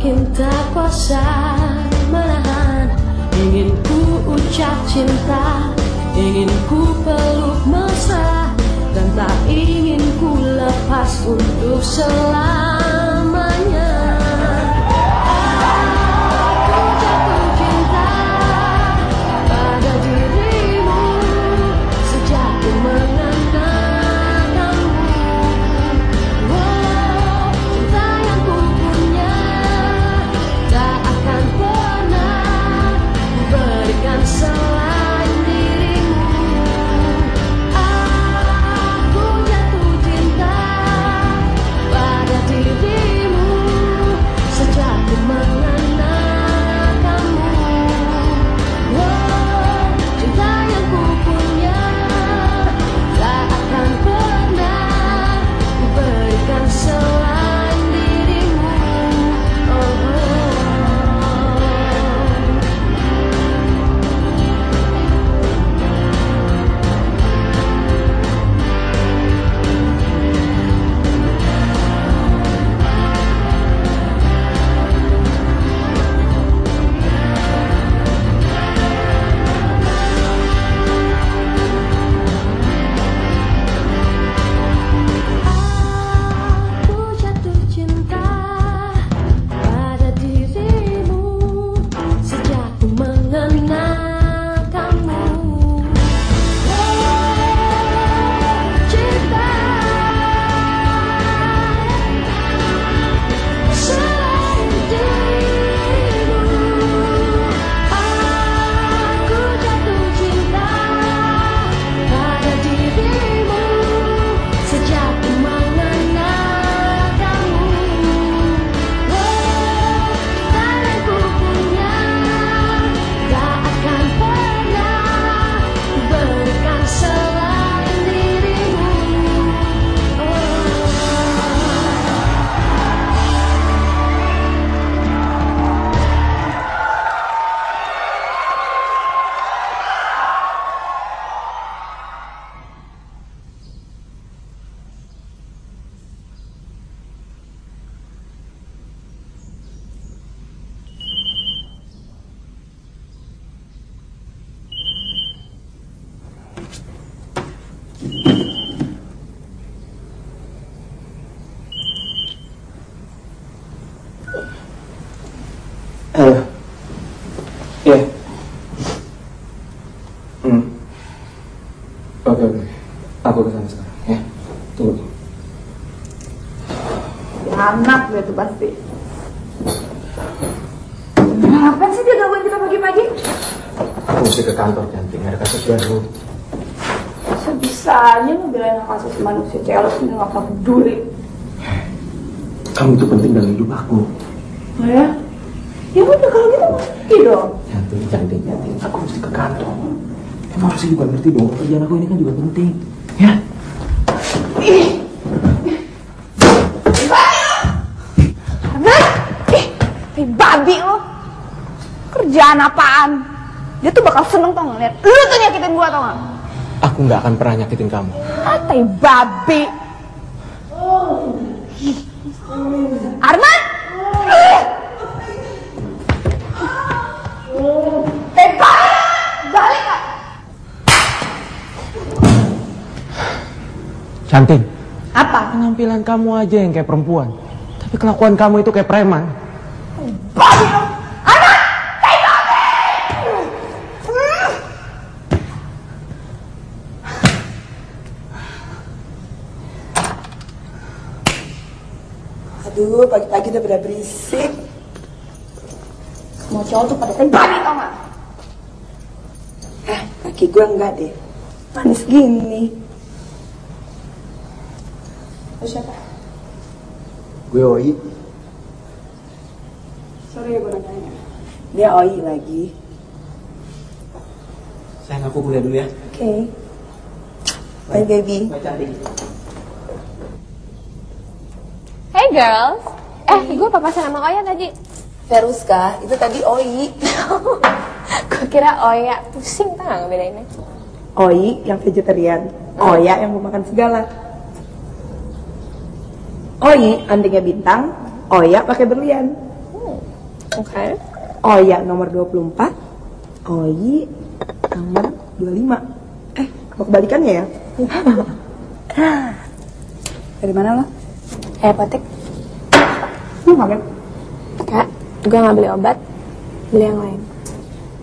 makin tak kuasa menahan. Ingin ku ucap cinta, ingin ku peluk mesra, dan tak ingin ku lepas untuk selamanya. Aku jatuh cinta pada dirimu sejak ku mengenal kamu. Oh, cinta yang ku punya tak akan pernah ku berikan selain dirimu. Aku jatuh cinta pada dirimu sejak ku mengenal kamu. Oh, cinta yang ku punya tak akan pernah ku berikan selain dirimu. Aku jatuh cinta pada dirimu sejak ku mengenal kamu. Oh, cinta selain dirimu. Aku jatuh cinta pada dirimu sejak ku mengenal kamu. Oh, cinta yang ku punya tak akan pernah ku berikan selain dirimu. Halo. Iya. Oke. Aku kesana sekarang, ya. Tunggu. Anak dia tuh pasti. Ngapain sih dia gangguin kita pagi-pagi? Aku mesti ke kantor, Cantik. Ada kasus baru. Sebisanya lu belain kasus manusia celos ini gak pernah peduli. Kamu itu penting dalam hidup aku. Oh ya? Ya udah kalau gitu pergi dong. Cantik. Aku mesti ke kantor. Kamu harusnya juga ngerti dong. Kerjaan aku ini kan juga penting. Ya? Babi lo. Kerjaan apaan? Dia tuh bakal seneng tau gak liat lu tuh nyakitin gua tau gak? Aku nggak akan pernah nyakitin kamu. Tai babi. Arman! Balik gak? Cantik. Apa? Penampilan kamu aja yang kayak perempuan. Tapi kelakuan kamu itu kayak preman. Babi lo! Arman! Tai babi! Aduh, pagi-pagi udah pada berisik. Semua cowok tuh pada tai babi tau gak? Kaki gue enggak deh. Panis gini. Lu siapa? Gue Oi. Sorry ya gue nanya. Dia Oi lagi. Sayang, aku kuliah dulu ya. Oke. Bye baby. Bye, Cantik. Hey girls, gue papasan sama Oya tadi. Feruska, itu tadi Oi. Gue kira Oya, pusing tau gak ngebedainnya. Oi yang vegetarian, Oya yang mau makan segala. Oi antingnya bintang, Oya pakai berlian. Oke. Oya nomor 24, Oyi nomor 25. Apa kebalikannya ya? Dari mana lo? Apotek. Ngapain? Kak, gue nggak beli obat, beli yang lain.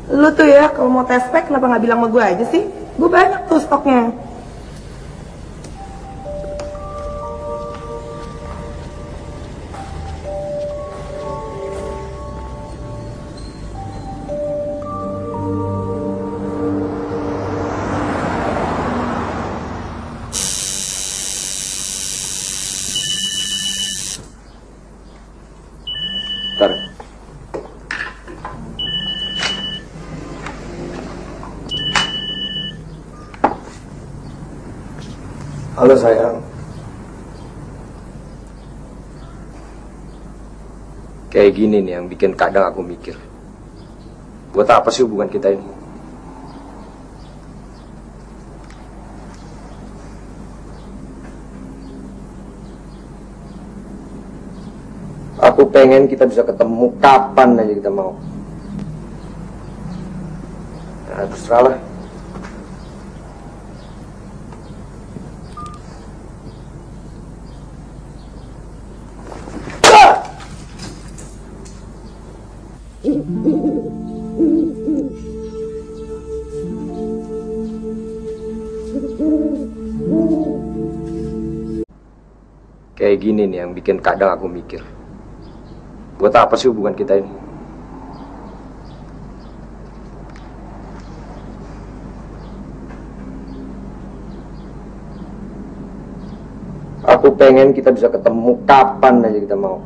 Lu tuh ya kalau mau tes pack kenapa nggak bilang sama gue aja sih? Gue banyak tuh stoknya. Ntar. Halo sayang. Kayak gini nih yang bikin kadang aku mikir. Buat apa sih hubungan kita ini? Aku pengen kita bisa ketemu kapan aja kita mau. Nah, terserah lah. Kayak gini nih yang bikin kadang aku mikir. Buat apa sih hubungan kita ini? Aku pengen kita bisa ketemu kapan aja kita mau.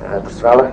Nah, terserah lah.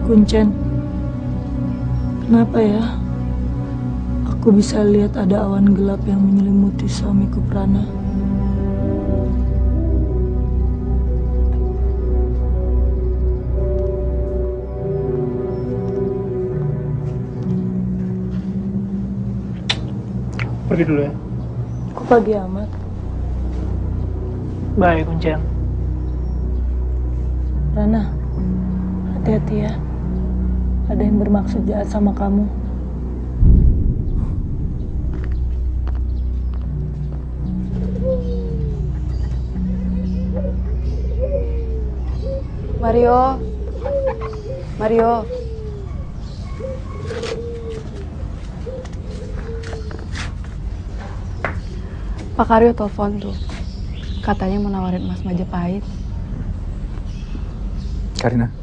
Kuncen, kenapa ya? Aku bisa lihat ada awan gelap yang menyelimuti suamiku Prana. Pergi dulu ya. Kok pagi amat? Bye, Kuncen. Prana, hati-hati ya. Ada yang bermaksud jahat sama kamu. Mario. Mario. Pak Karyo telepon tuh. Katanya mau nawarin Mas Majapahit. Karina,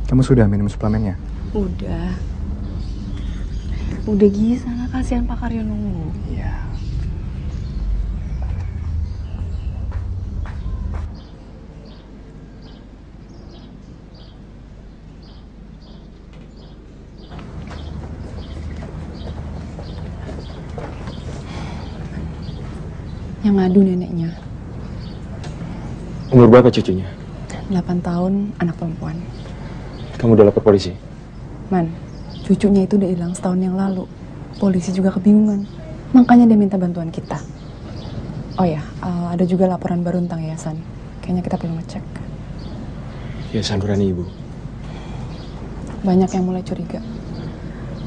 kamu sudah minum suplemennya? Udah. Udah sana kasihan Pak Karyo nunggu. Iya. Yang ngadu neneknya. Umur berapa cucunya? 8 tahun, anak perempuan. Kamu udah lapor polisi? Man, cucunya itu udah hilang setahun yang lalu. Polisi juga kebingungan. Makanya dia minta bantuan kita. Oh ya, ada juga laporan baru tentang yayasan. Kayaknya kita perlu ngecek. Yayasan Nurani Ibu. Banyak yang mulai curiga.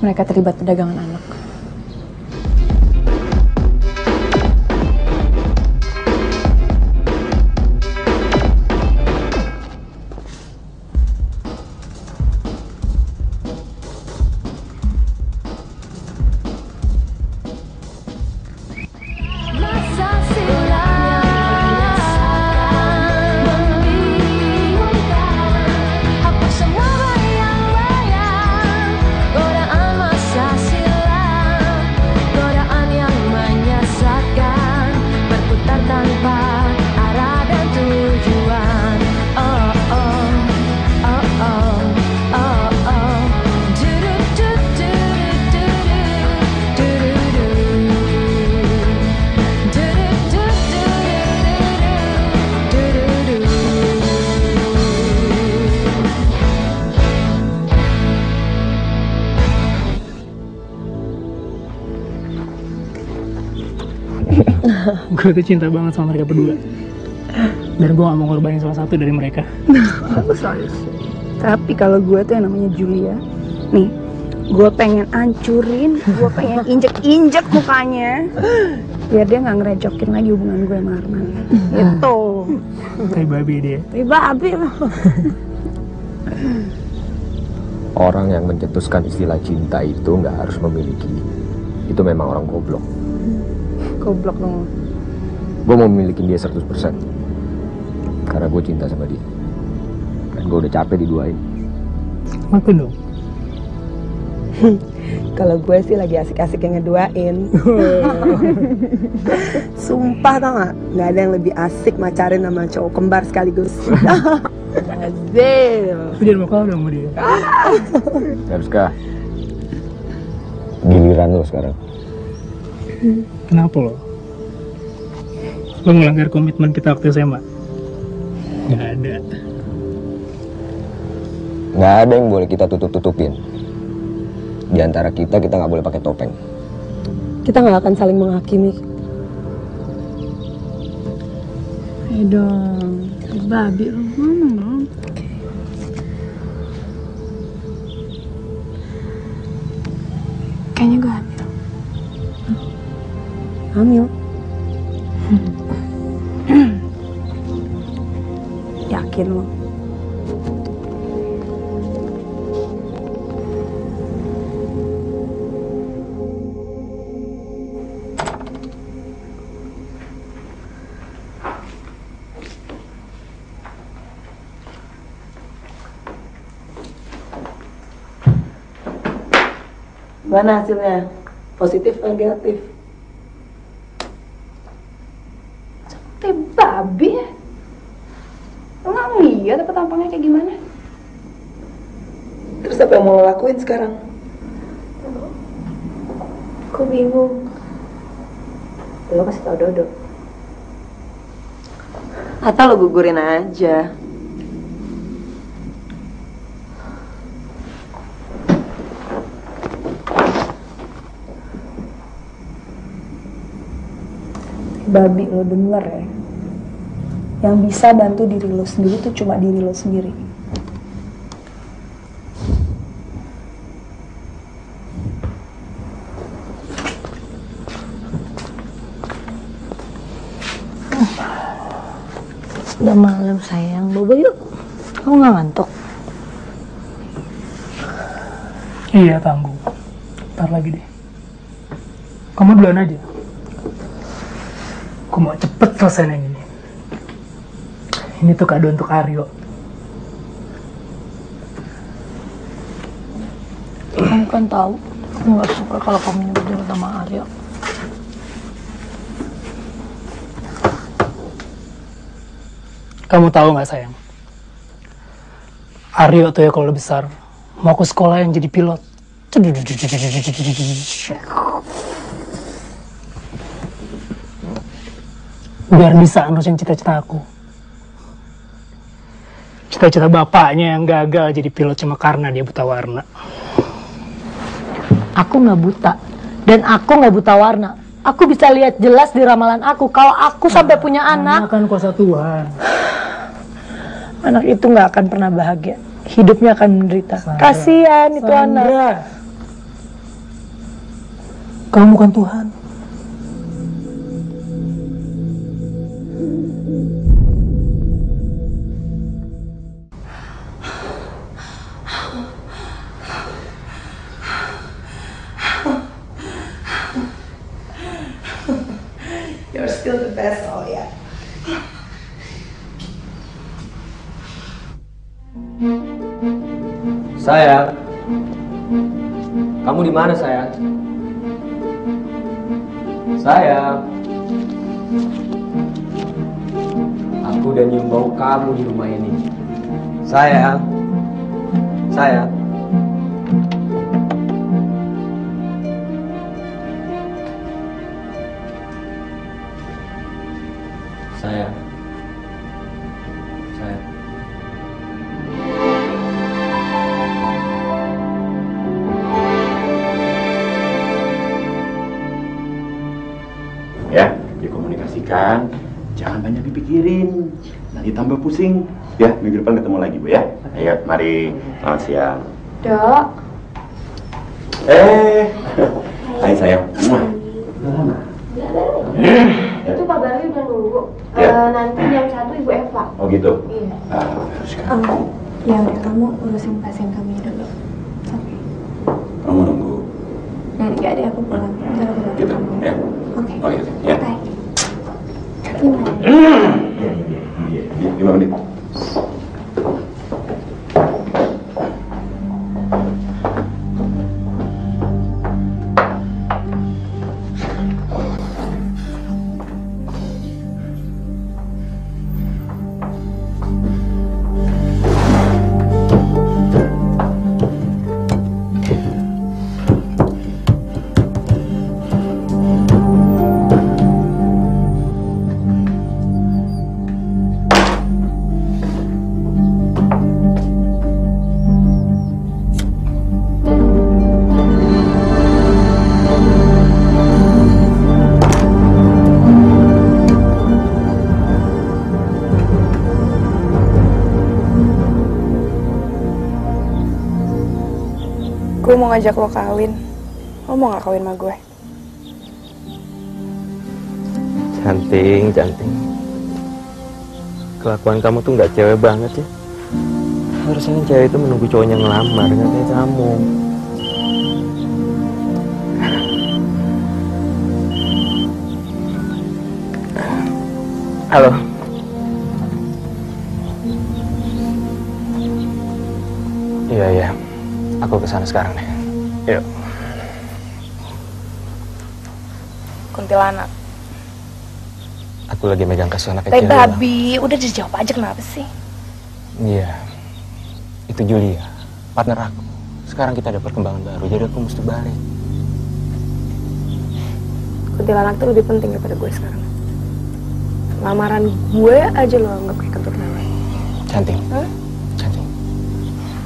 Mereka terlibat perdagangan anak. Gue tuh cinta banget sama mereka berdua. Dan gue gak mau ngorbanin salah satu dari mereka. Tapi kalau gue tuh yang namanya Julia, nih, gue pengen ancurin, gue pengen injek-injek mukanya, biar dia nggak ngerecokin lagi hubungan gue sama Arman. Gitu. Kayak babi dia. Kayak babi loh. Orang yang mencetuskan istilah cinta itu nggak harus memiliki. Itu memang orang goblok. Goblok dong. Gue mau memiliki dia 100%. Karena gue cinta sama dia. Dan gue udah capek diduain. Makan dong. Kalau gue sih lagi asik-asiknya ngeduain. Sumpah tau gak? Gak ada yang lebih asik macarin sama cowok kembar sekaligus. Azil. Lu jangan mau kalah dong sama dia. Harusnya giliran lo sekarang. Kenapa lo? Lo melanggar komitmen kita waktu SMA? Gak ada. Nggak ada yang boleh kita tutup-tutupin. Di antara kita nggak boleh pakai topeng. Kita gak akan saling menghakimi. Ayo dong, babi lo ngomong dong. Kayaknya gue hamil. Hamil? Yakin lo? Mana hasilnya? Positif atau negatif? Seperti babi ya? Lo gak ngeliat apa tampangnya kayak gimana? Terus apa yang mau lo lakuin sekarang? Aku bingung. Lo kasih tau Dodo. Atau lo gugurin aja? Babi, lo denger ya? Yang bisa bantu diri lo sendiri tuh cuma diri lo sendiri. Udah malam sayang, bobo yuk. Kamu gak ngantuk? Iya, tanggung. Ntar lagi deh. Kamu duluan aja. Aku mau cepet selesai yang ini. Ini tuh kado untuk Aryo. Kamu kan tahu, aku gak suka kalau kamu nyebut sama Aryo. Kamu tahu nggak sayang? Aryo tuh ya kalau besar mau ke sekolah yang jadi pilot. Biar bisa nerusin cita-cita aku. Cita-cita bapaknya yang gagal jadi pilot cuma karena dia buta warna. Aku nggak buta, dan aku nggak buta warna. Aku bisa lihat jelas di ramalan aku kalau aku sampai punya anak. Akan kuasa Tuhan. Anak itu nggak akan pernah bahagia. Hidupnya akan menderita. Kasihan itu anak. Kamu bukan Tuhan. You're still the best, oh ya. Sayang, kamu di mana sayang? Sayang, aku udah nyium bau kamu di rumah ini. Sayang, sayang. Sayang, sayang. Ya, dikomunikasi. Kang, jangan banyak dipikirin, nanti tambah pusing. Ya, minggu depan ketemu lagi Bu ya. Ayo, mari. Selamat siang. Dok. Hai sayang. Itu Pak Barli udah nunggu. Nanti jam 1 Ibu Eva. Oh gitu? Iya. Ya udah, kamu urusin pasien kami dulu. Oke. Kamu nunggu. Enggak deh, aku pulang. Ntar aku datang. Gitu, ya? Oke. Oh iya, ya. Bye. 5 menit. Gue mau ngajak lo kawin. Lo mau gak kawin sama gue? Cantik. Kelakuan kamu tuh nggak cewek banget ya. Harusnya kan cewek itu menunggu cowoknya ngelamar, nggak kayak kamu. Halo. Iya. Aku kesana sekarang deh. Yuk. Kuntilanak. Aku lagi megang kasus anak kecil. Babi, udah dijawab aja kenapa sih? Iya. Itu Julia, partner aku. Sekarang kita ada perkembangan baru, jadi aku mesti balik. Kuntilanak tuh lebih penting daripada gue sekarang. Lamaran gue aja lo anggap kayak kentut lewat. Cantik. Cantik.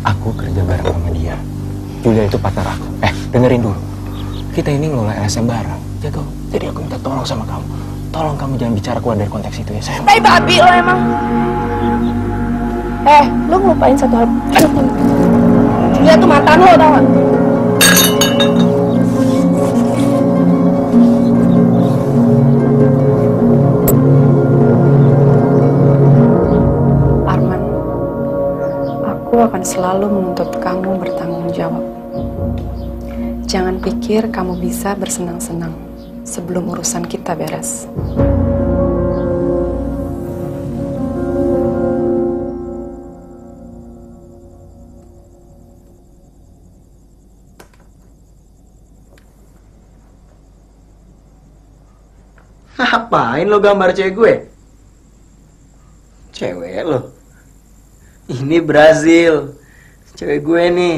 Aku kerja bareng sama dia. Julia itu partner aku. Dengerin dulu. Kita ini ngelola LSM bareng. Jadi aku minta tolong sama kamu. Tolong kamu jangan bicara keluar dari konteks itu ya, sayang. Babi lo emang. Lo ngelupain satu hal. Julia tuh mantan lo, tau gak? Arman, aku akan selalu menuntut kamu bertanggung jawab. Jangan pikir kamu bisa bersenang-senang sebelum urusan kita beres. Ngapain lo gambar cewek gue? Cewek lo? Ini Brazil. Cewek gue nih.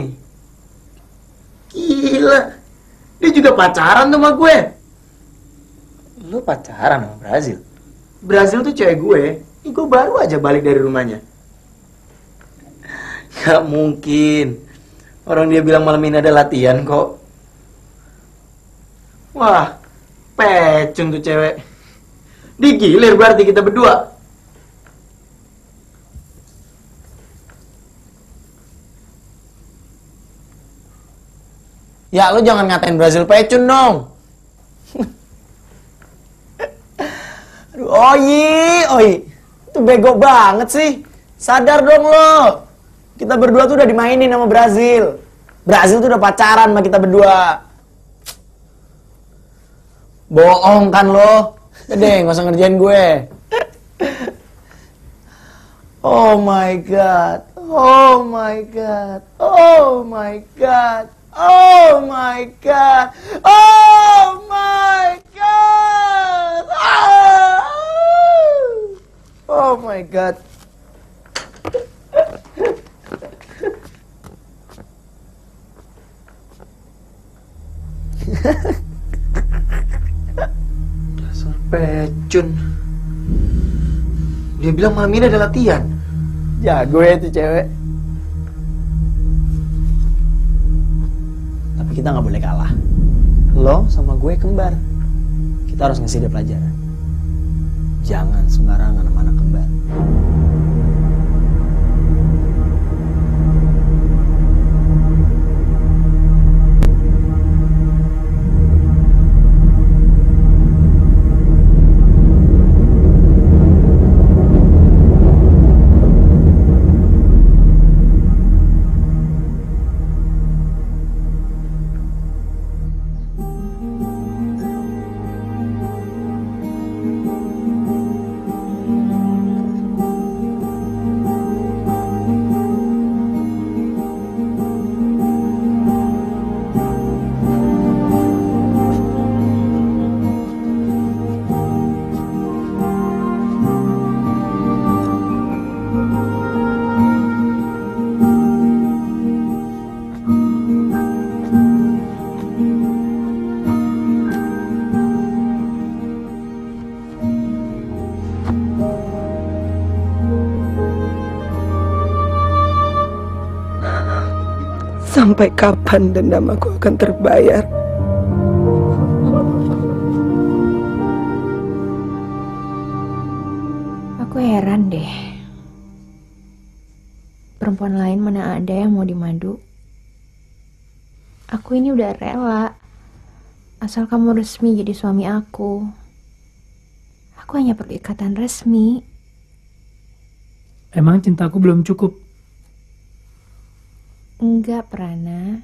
Gila. Dia juga pacaran tuh sama gue. Lo pacaran sama Brazil? Brazil tuh cewek gue. Ini gue baru aja balik dari rumahnya. Gak mungkin. Orang dia bilang malam ini ada latihan kok. Wah, pecun tuh cewek. Digilir berarti kita berdua. Ya lo jangan ngatain Brazil pecun dong. Aduh, Oi. Itu bego banget sih. Sadar dong lo. Kita berdua tuh udah dimainin sama Brazil. Brazil tuh udah pacaran sama kita berdua. Bohong kan lo. Udah, gak usah ngerjain gue. Oh my god. Oh my god. Oh my god. Oh my god. Oh my god. Oh my god. Dasar pecun. Dia bilang malam ini ada latihan. Jago ya itu cewek. Tapi kita nggak boleh kalah. Lo sama gue kembar. Kita harus ngasih dia pelajaran. Jangan sembarangan sama anak kembar. Sampai kapan dendam aku akan terbayar? Aku heran deh. Perempuan lain mana ada yang mau dimadu? Aku ini udah rela. Asal kamu resmi jadi suami aku. Aku hanya perlu ikatan resmi. Emang cintaku belum cukup? Enggak, Prana.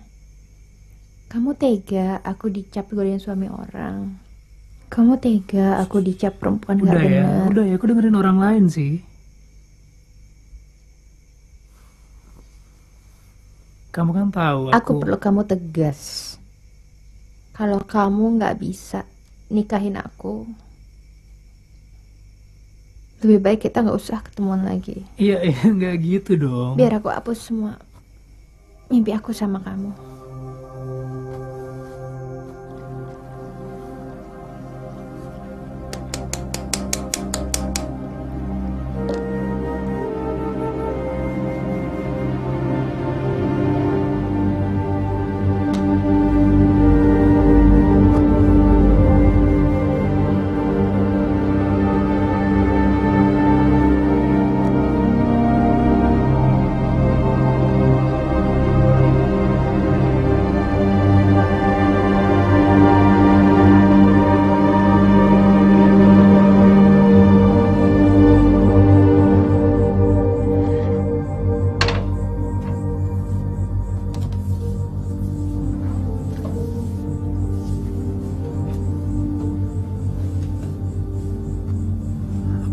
Kamu tega aku dicap godain suami orang. Kamu tega aku dicap perempuan gak benar. Udah ya, aku dengerin orang lain sih. Kamu kan tahu Aku perlu kamu tegas. Kalau kamu gak bisa nikahin aku, lebih baik kita gak usah ketemuan lagi. Iya, gak gitu dong. Biar aku hapus semua mimpi aku sama kamu.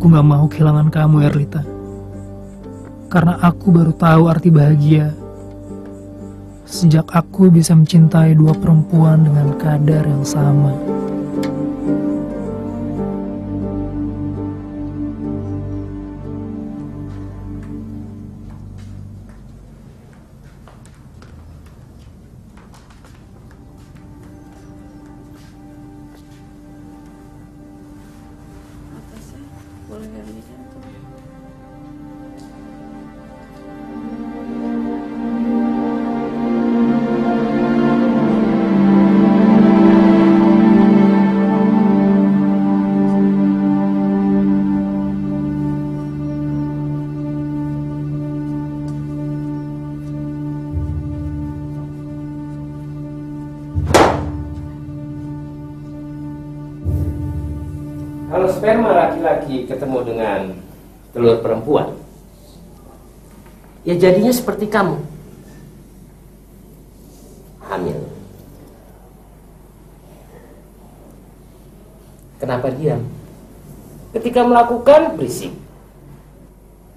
Aku gak mau kehilangan kamu, Erlita. Karena aku baru tahu arti bahagia sejak aku bisa mencintai dua perempuan dengan kadar yang sama. Kalau sperma laki-laki ketemu dengan telur perempuan, ya jadinya seperti kamu. Hamil. Kenapa diam? Ketika melakukan, berisik.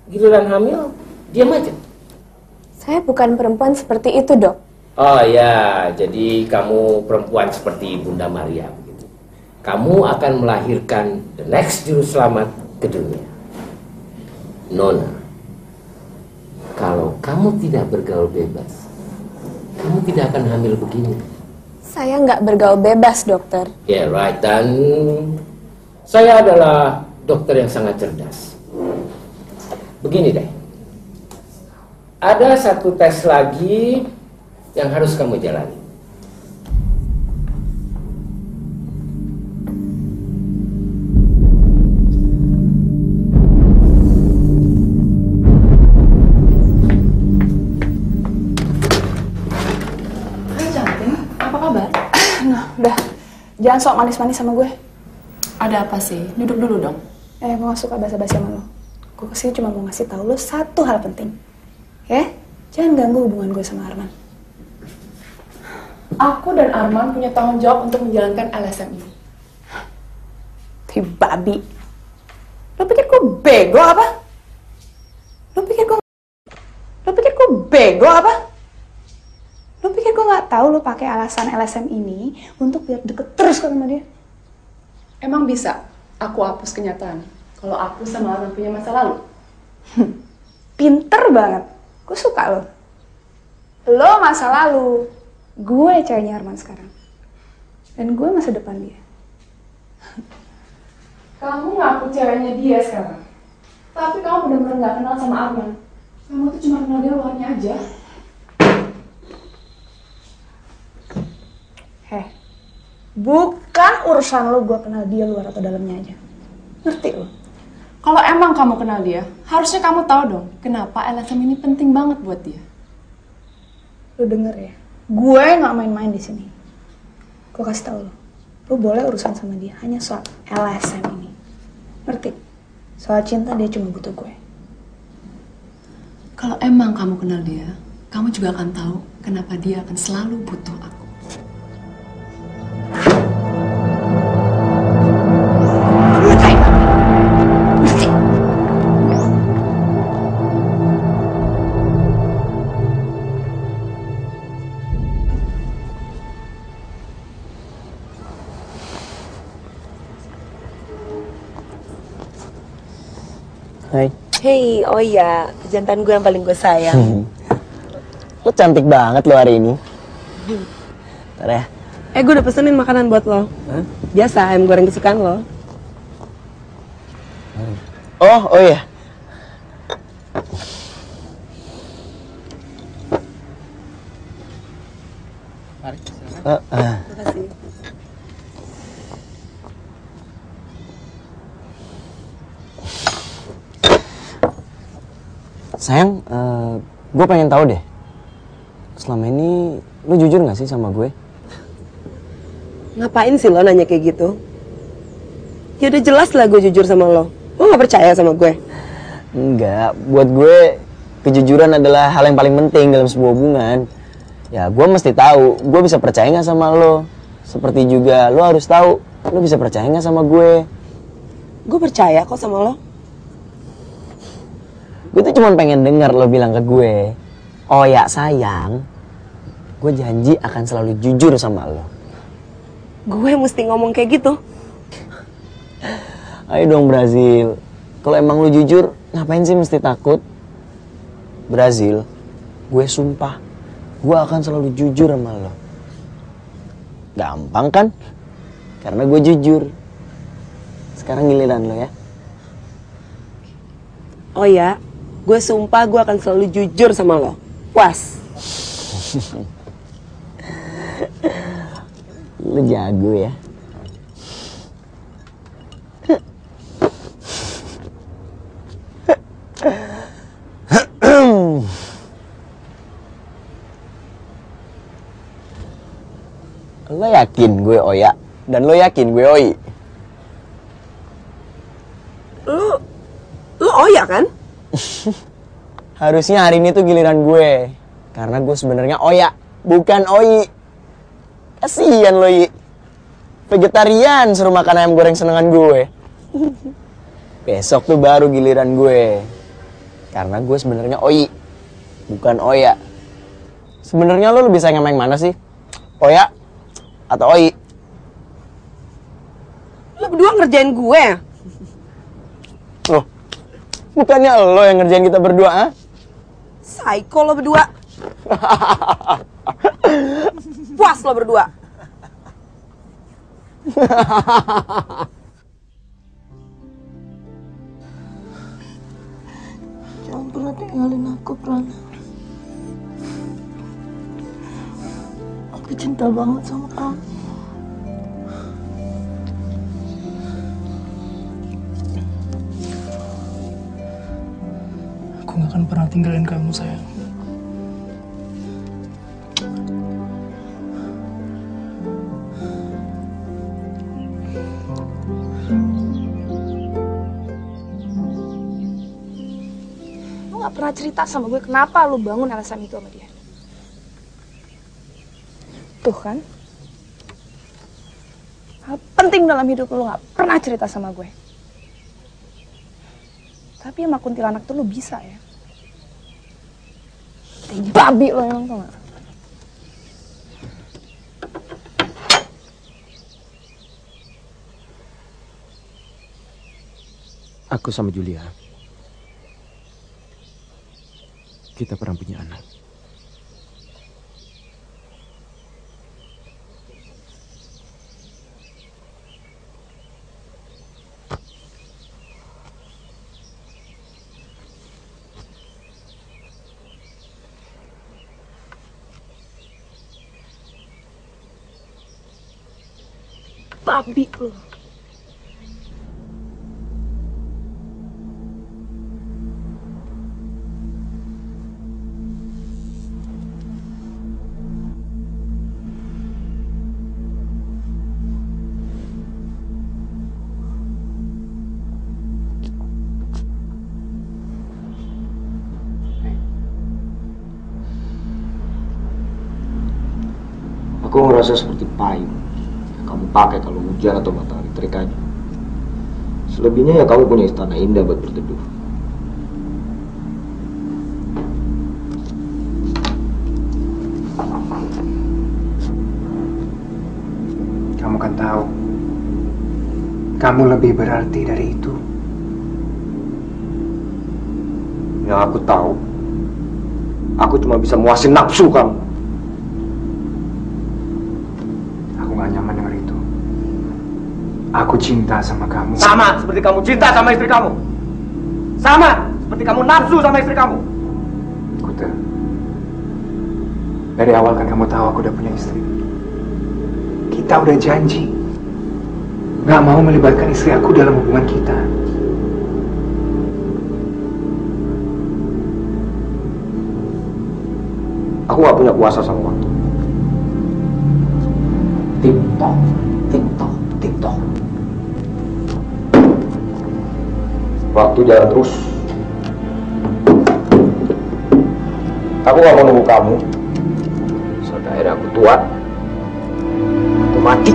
Giliran hamil, diam aja. Saya bukan perempuan seperti itu, Dok. Oh ya, jadi kamu perempuan seperti Bunda Maria. Kamu akan melahirkan the next juru selamat ke dunia. Nona, kalau kamu tidak bergaul bebas, kamu tidak akan hamil begini. Saya nggak bergaul bebas, dokter. Yeah, right. Dan saya adalah dokter yang sangat cerdas. Begini deh, ada satu tes lagi yang harus kamu jalani. Nah, udah. Jangan sok manis-manis sama gue. Ada apa sih? Duduk dulu dong. Gue gak suka basa-basi sama lo. Gue kesini cuma mau ngasih tahu lo satu hal penting. Ya? Jangan ganggu hubungan gue sama Arman. Aku dan Arman punya tanggung jawab untuk menjalankan LSM ini. Ti babi. Lo pikir gue bego apa? Lo pikir gue bego apa? Lo pikir gue nggak tahu lo pakai alasan LSM ini untuk biar deket terus sama dia? Emang bisa aku hapus kenyataan kalau aku sama Arman punya masa lalu? Pinter banget. Gue suka lo. Lo masa lalu. Gue ceweknya Arman sekarang. Dan gue masa depan dia. Kamu ngaku ceweknya dia sekarang. Tapi kamu benar-benar nggak kenal sama Arman. Kamu tuh cuma kenal dia luarnya aja. Bukan urusan lo gue kenal dia luar atau dalamnya aja. Ngerti lo? Kalau emang kamu kenal dia, harusnya kamu tahu dong kenapa LSM ini penting banget buat dia. Lo denger ya, gue nggak main-main di sini. Gue kasih tau lo, lo boleh urusan sama dia hanya soal LSM ini. Ngerti? Soal cinta dia cuma butuh gue. Kalau emang kamu kenal dia, kamu juga akan tahu kenapa dia akan selalu butuh aku. Hai. Hey, oh iya, jantan gue yang paling gue sayang. Lo cantik banget lo hari ini. Ntar ya. Gue udah pesenin makanan buat lo. Biasa, ayam goreng kesukaan lo. Oh iya. Mari, silakan. Makasih. Sayang, gue pengen tahu deh. Selama ini lo jujur gak sih sama gue? Ngapain sih lo nanya kayak gitu? Ya udah jelas lah gue jujur sama lo. Lo gak percaya sama gue? Enggak, buat gue kejujuran adalah hal yang paling penting dalam sebuah hubungan. Ya gue mesti tahu, gue bisa percaya gak sama lo. Seperti juga lo harus tahu, lo bisa percaya gak sama gue. Gue percaya kok sama lo. Gue tuh cuma pengen dengar lo bilang ke gue, oh ya sayang, gue janji akan selalu jujur sama lo. Gue mesti ngomong kayak gitu? Ayo dong Brazil, kalau emang lo jujur, ngapain sih mesti takut? Brazil, gue sumpah, gue akan selalu jujur sama lo. Gampang kan? Karena gue jujur. Sekarang giliran lo ya. Oh ya, gue sumpah gue akan selalu jujur sama lo. Puas. Lo jago ya. Lo yakin gue Oya dan lo yakin gue Oi? Lo Oya kan? Harusnya hari ini tuh giliran gue. Karena gue sebenarnya Oya, bukan Oi. Kasian lo, Yi. Vegetarian suruh makan ayam goreng senengan gue. Besok tuh baru giliran gue. Karena gue sebenarnya Oi, bukan Oya. Sebenarnya lo lebih sayang sama yang mana sih? Oya atau Oi? Lo berdua ngerjain gue ya? Loh, bukannya lo yang ngerjain kita berdua, ah? Psycho lo berdua. Puas lo berdua. Jangan pernah tinggalin aku, Prana. Aku cinta banget sama kamu. Aku gak akan pernah tinggalin kamu, sayang. nggak pernah cerita sama gue kenapa lu bangun LSM itu sama dia. Tuh kan, hal penting dalam hidup lu nggak pernah cerita sama gue. Tapi sama kuntilanak tuh lu bisa ya. Kayak babi lo emang, tau gak? Aku sama Julia, kita pernah punya anak. Babi lo. Aku ngerasa seperti payung yang kamu pakai kalau hujan atau matahari terik aja. Selebihnya ya kamu punya istana indah buat berteduh. Kamu kan tahu, kamu lebih berarti dari itu. Yang aku tahu, aku cuma bisa muasin nafsu kamu. Gak nyaman dengan itu. Aku cinta sama kamu. Sama seperti kamu cinta sama istri kamu. Sama seperti kamu nafsu sama istri kamu. Kuta, dari awal kan kamu tahu aku udah punya istri. Kita udah janji gak mau melibatkan istri aku dalam hubungan kita. Aku gak punya kuasa sama waktu. TikTok, TikTok, TikTok. Waktu jalan terus. Aku gak mau nunggu kamu. Sampai akhirnya aku tua. Aku mati.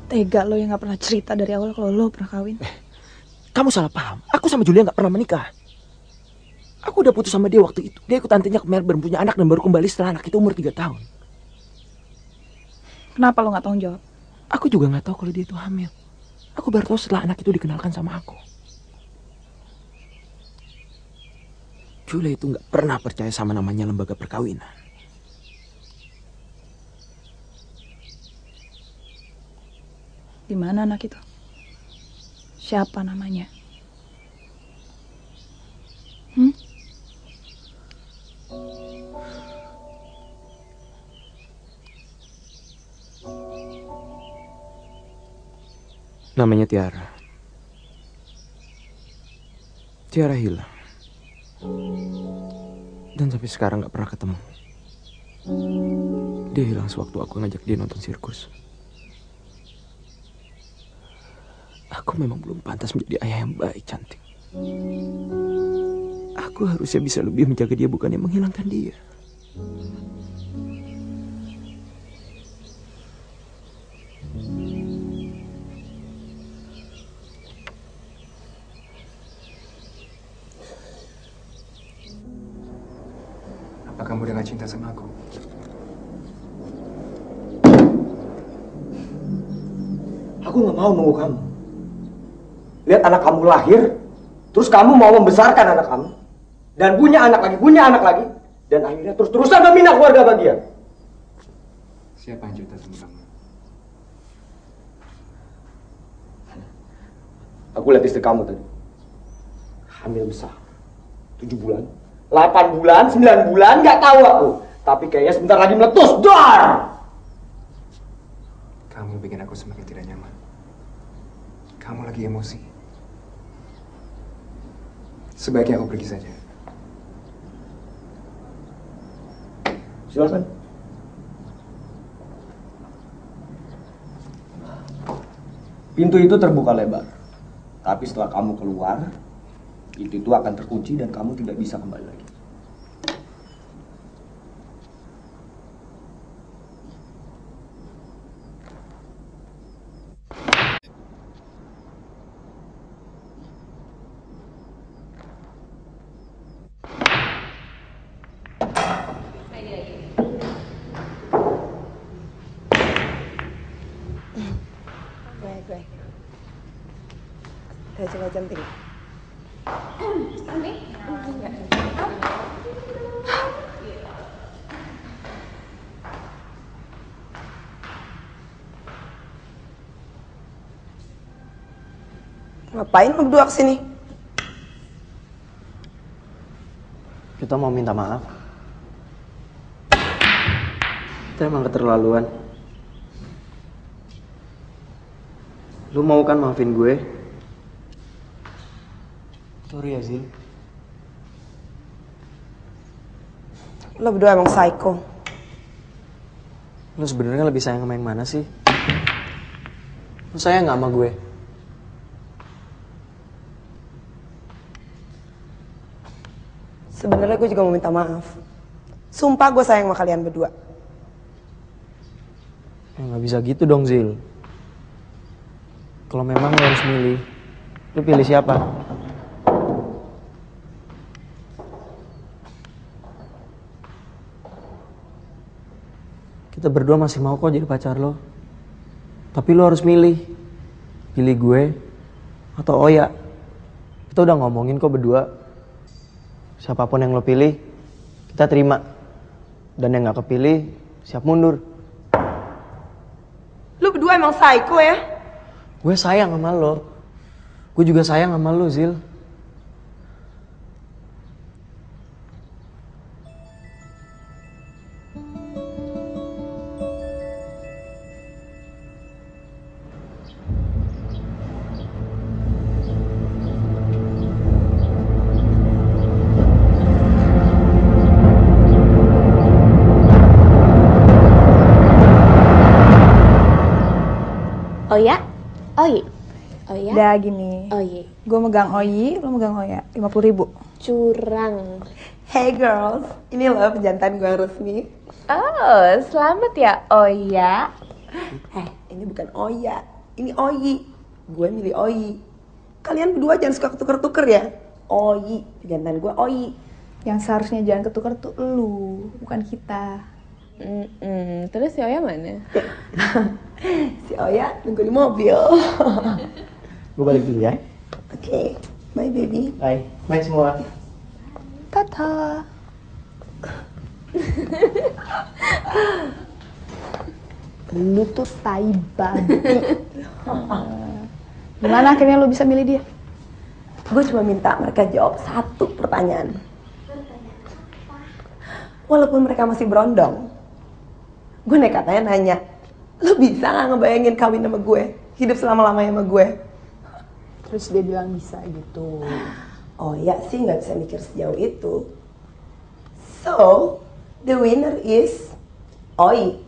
Tega lo yang gak pernah cerita dari awal kalau lo pernah kawin. Kamu salah paham. Aku sama Julia gak pernah menikah. Aku udah putus sama dia waktu itu. Dia ikut tantenya ke Melbourne, punya anak dan baru kembali setelah anak itu umur 3 tahun. Kenapa lo gak tanggung jawab? Aku juga gak tahu kalau dia itu hamil. Aku baru tahu setelah anak itu dikenalkan sama aku. Julia itu gak pernah percaya sama namanya lembaga perkawinan. Di mana anak itu? Siapa namanya? Namanya Tiara. Tiara hilang. Dan sampai sekarang gak pernah ketemu. Dia hilang sewaktu aku ngajak dia nonton sirkus. Aku memang belum pantas menjadi ayah yang baik, cantik. Aku harusnya bisa lebih menjaga dia, bukannya menghilangkan dia. Apa kamu udah gak cinta sama aku? Aku gak mau nunggu kamu. Lihat anak kamu lahir, terus kamu mau membesarkan anak kamu. Dan punya anak lagi. Dan akhirnya terus-terusan membina keluarga bahagia. Siapa yang cinta sama kamu? Aku lihat istri kamu tadi. Hamil besar. 7 bulan. 8 bulan, 9 bulan, gak tahu aku. Tapi kayaknya sebentar lagi meletus. Dar! Kamu bikin aku semakin tidak nyaman. Kamu lagi emosi. Sebaiknya aku pergi saja. Silakan. Pintu itu terbuka lebar. Tapi setelah kamu keluar, itu akan terkunci dan kamu tidak bisa kembali lagi. Gue. Kita coba cantik. Ini? Ngapain lu berdua kesini? Kita mau minta maaf. Kita emang keterlaluan. Lu mau kan maafin gue? Sorry ya, Zil. Lo berdua emang psycho. Lu sebenarnya lebih sayang sama yang mana sih? Lu sayang gak sama gue? Sebenarnya gue juga mau minta maaf. Sumpah gue sayang sama kalian berdua. Ya gak bisa gitu dong, Zil. Kalau memang lo harus milih, lo pilih siapa? Kita berdua masih mau kok jadi pacar lo. Tapi lo harus milih. Pilih gue atau Oya. Kita udah ngomongin kok berdua. Siapapun yang lo pilih, kita terima. Dan yang gak kepilih, siap mundur. Lu berdua emang psycho ya? Gue sayang sama lo. Gue juga sayang sama lo, Zil. Oya? Oyi? Oya? Udah gini. Oyi. Gue megang Oyi, lo megang Oya. 50.000. Curang. Hey girls, ini loh pejantan gue yang resmi. Oh, selamat ya Oya. Ini bukan Oya, ini Oyi. Gue milih Oyi. Kalian berdua jangan suka ketuker-tuker ya. Oyi, pejantan gue Oyi. Yang seharusnya jangan ketuker tuh lu, bukan kita. Terus si Oya mana? Si Oya nunggu di mobil. Gue balik dulu ya. Oke, bye baby. Bye, bye semua. Tata. Lu tuh tai babi. Gimana akhirnya lu bisa milih dia? Gue cuma minta mereka jawab satu pertanyaan. Walaupun mereka masih berondong, gue nekatnya nanya, lo bisa gak ngebayangin kawin sama gue? Hidup selama-lamanya sama gue? Terus dia bilang bisa gitu. Oh ya sih gak bisa mikir sejauh itu. So, the winner is Oyi.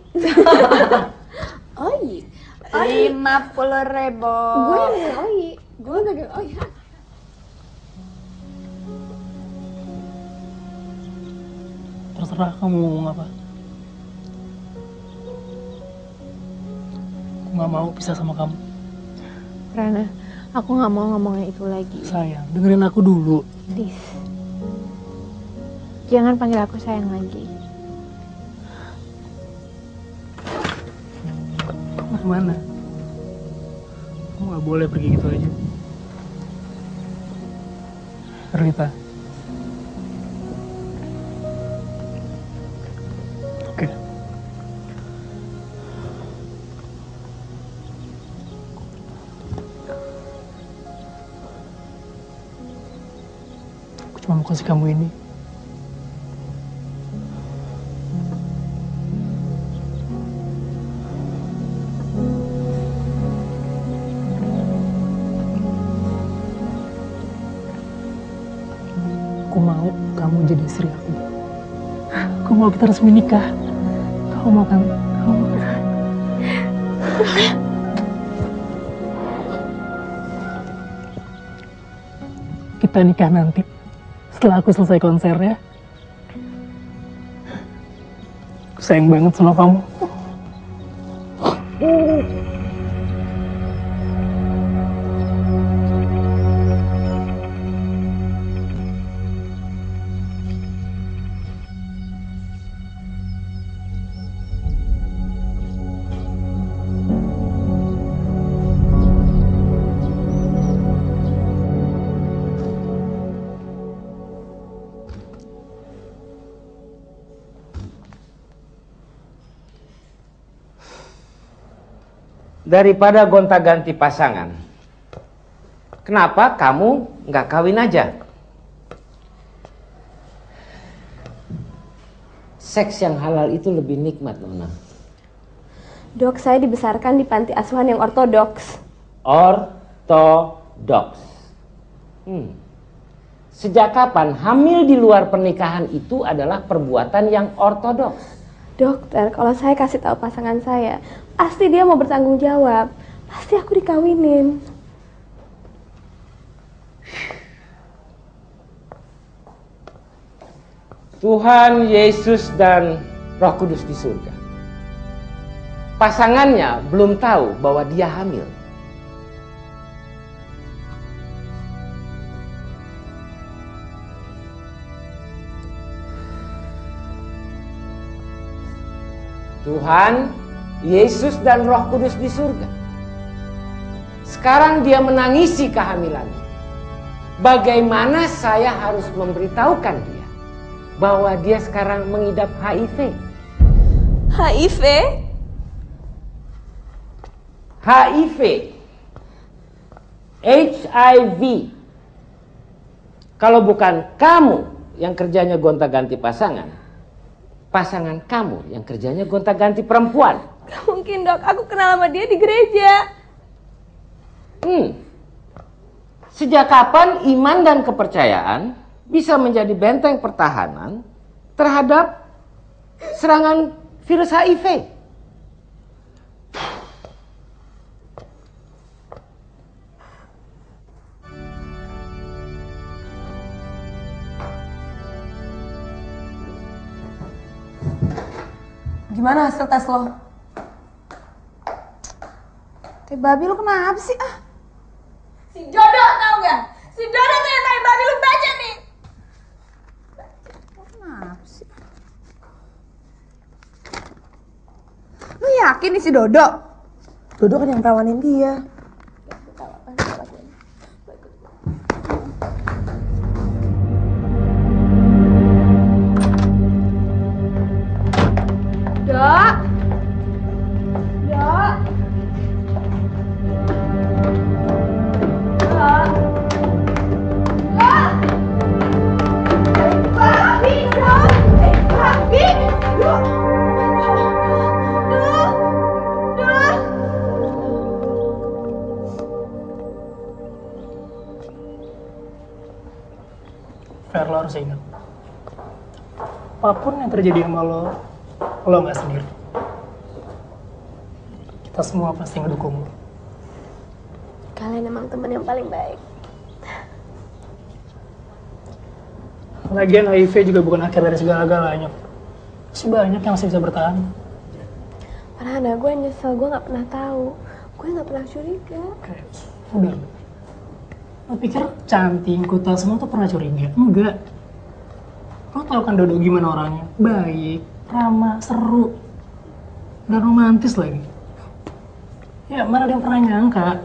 Oyi? 50.000. Gue yang Oyi. Gue megang Oya. Terserah kamu ngomong apa. Aku gak mau pisah sama kamu. Rana, aku gak mau ngomongin itu lagi. Sayang, dengerin aku dulu. Please. Jangan panggil aku sayang lagi. Kamu kemana? Kamu gak boleh pergi gitu aja. Rita. Oke. Aku cuma mau kasih kamu ini. Aku mau kamu jadi istri aku. Aku mau kita resmi nikah. Kamu mau kan? Kamu mau kan? kita nikah nanti setelah aku selesai konser ya. Aku sayang banget sama kamu. Daripada gonta-ganti pasangan, kenapa kamu nggak kawin aja? Seks yang halal itu lebih nikmat, Nona. Dok, saya dibesarkan di panti asuhan yang ortodoks. Ortodoks. Sejak kapan hamil di luar pernikahan itu adalah perbuatan yang ortodoks? Dokter, kalau saya kasih tahu pasangan saya, pasti dia mau bertanggung jawab. Pasti aku dikawinin. Tuhan Yesus dan Roh Kudus di surga. Pasangannya belum tahu bahwa dia hamil. Tuhan, Yesus dan Roh Kudus di surga. Sekarang dia menangisi kehamilannya. Bagaimana saya harus memberitahukan dia bahwa dia sekarang mengidap HIV? HIV? HIV. HIV. Kalau bukan kamu yang kerjanya gonta-ganti pasangan, pasangan kamu yang kerjanya gonta-ganti perempuan. Gak mungkin, Dok, aku kenal sama dia di gereja. Sejak kapan iman dan kepercayaan bisa menjadi benteng pertahanan terhadap serangan virus HIV? Gimana hasil tes lo? Babi lu kenapa sih? Si Dodo tau gak? Si Dodo tuh yang tadi babi lu baca nih. Kenapa sih? Lu yakin nih si Dodo? Dodo kan yang perawanin dia. Dok. Dok. Dok. Dok. Babi, Dok. Babi. Dok. Dok. Dok. Fer, lo harus ingat, apapun yang terjadi sama lo nggak sendiri. Kita semua pasti ngedukung lo. Kalian emang teman yang paling baik. Lagian HIV juga bukan akhir dari segala-galanya. Masih banyak yang masih bisa bertahan. Farhana, gue nyesel, gue gak pernah tahu. Gue gak pernah curiga. Udah. Lo pikir cantik, kuta semua tuh pernah curiga? Enggak. Lo tau kan Dodo gimana orangnya? Baik, ramah, seru, dan romantis lagi. Ya, mana ada yang pernah nyangka.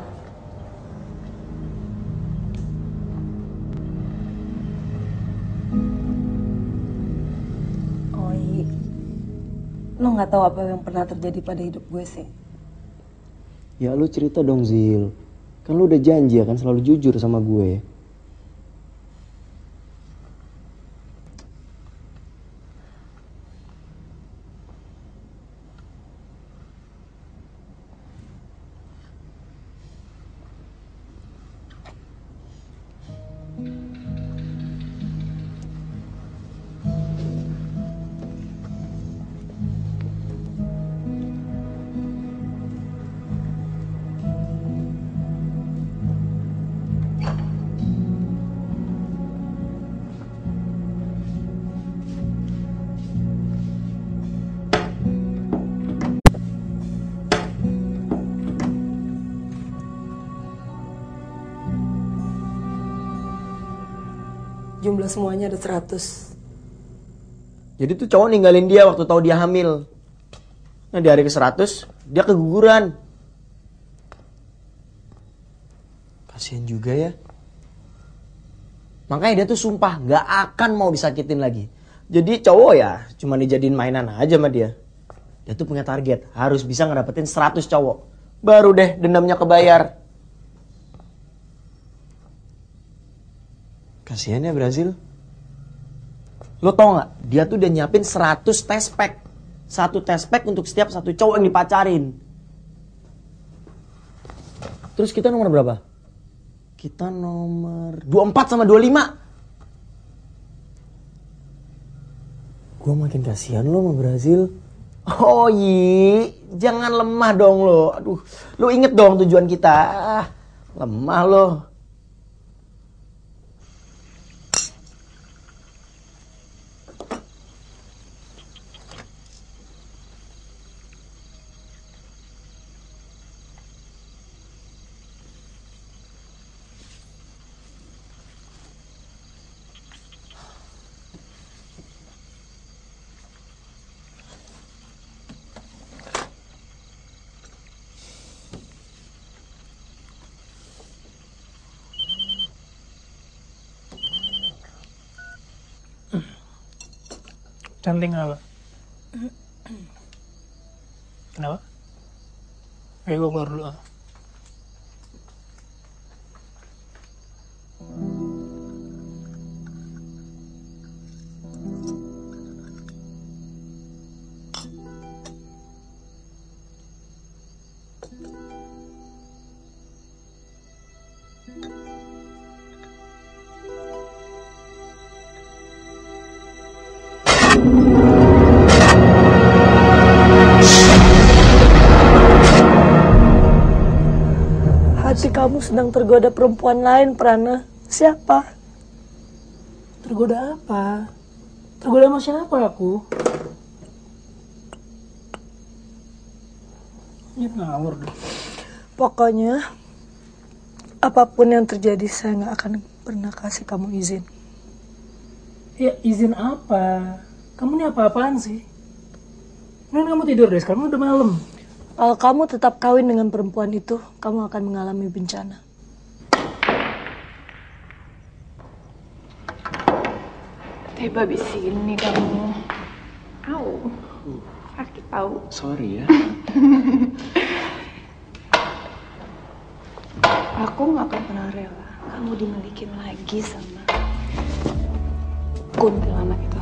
Oi, lo nggak tahu apa yang pernah terjadi pada hidup gue sih. Ya lu cerita dong Zil. Kan lu udah janji akan selalu jujur sama gue. mana semuanya ada 100. Jadi tuh cowok ninggalin dia waktu tahu dia hamil. Nah di hari ke-100 dia keguguran. Kasian juga ya. Makanya dia tuh sumpah gak akan mau disakitin lagi. Jadi cowok ya cuma dijadiin mainan aja sama dia. Dia tuh punya target, harus bisa ngedapetin 100 cowok. Baru deh dendamnya kebayar. Kasian ya Brazil. Lo tau gak, dia tuh udah nyiapin 100 test pack. 1 test pack untuk setiap 1 cowok yang dipacarin. Terus kita nomor berapa? Kita nomor 24 sama 25. Gue makin kasihan lo sama Brazil. Oh iya, jangan lemah dong lo. Aduh, lo inget dong tujuan kita. Lemah lo. Cantik apa? Kenapa? Ayo gue keluar dulu. Hati kamu sedang tergoda perempuan lain, Prana. Siapa? Tergoda apa? Tergoda sama siapa aku? Ini ngawur deh. Pokoknya, apapun yang terjadi, saya nggak akan pernah kasih kamu izin. Ya izin apa? Kamu ini apa-apaan sih? Mending kamu tidur deh, sekarang udah malam. Kalau kamu tetap kawin dengan perempuan itu, kamu akan mengalami bencana. Tiba di sini kamu. Au. Sakit tahu. Sorry ya. Aku nggak akan pernah rela kamu dimilikin lagi sama kuntilanak itu.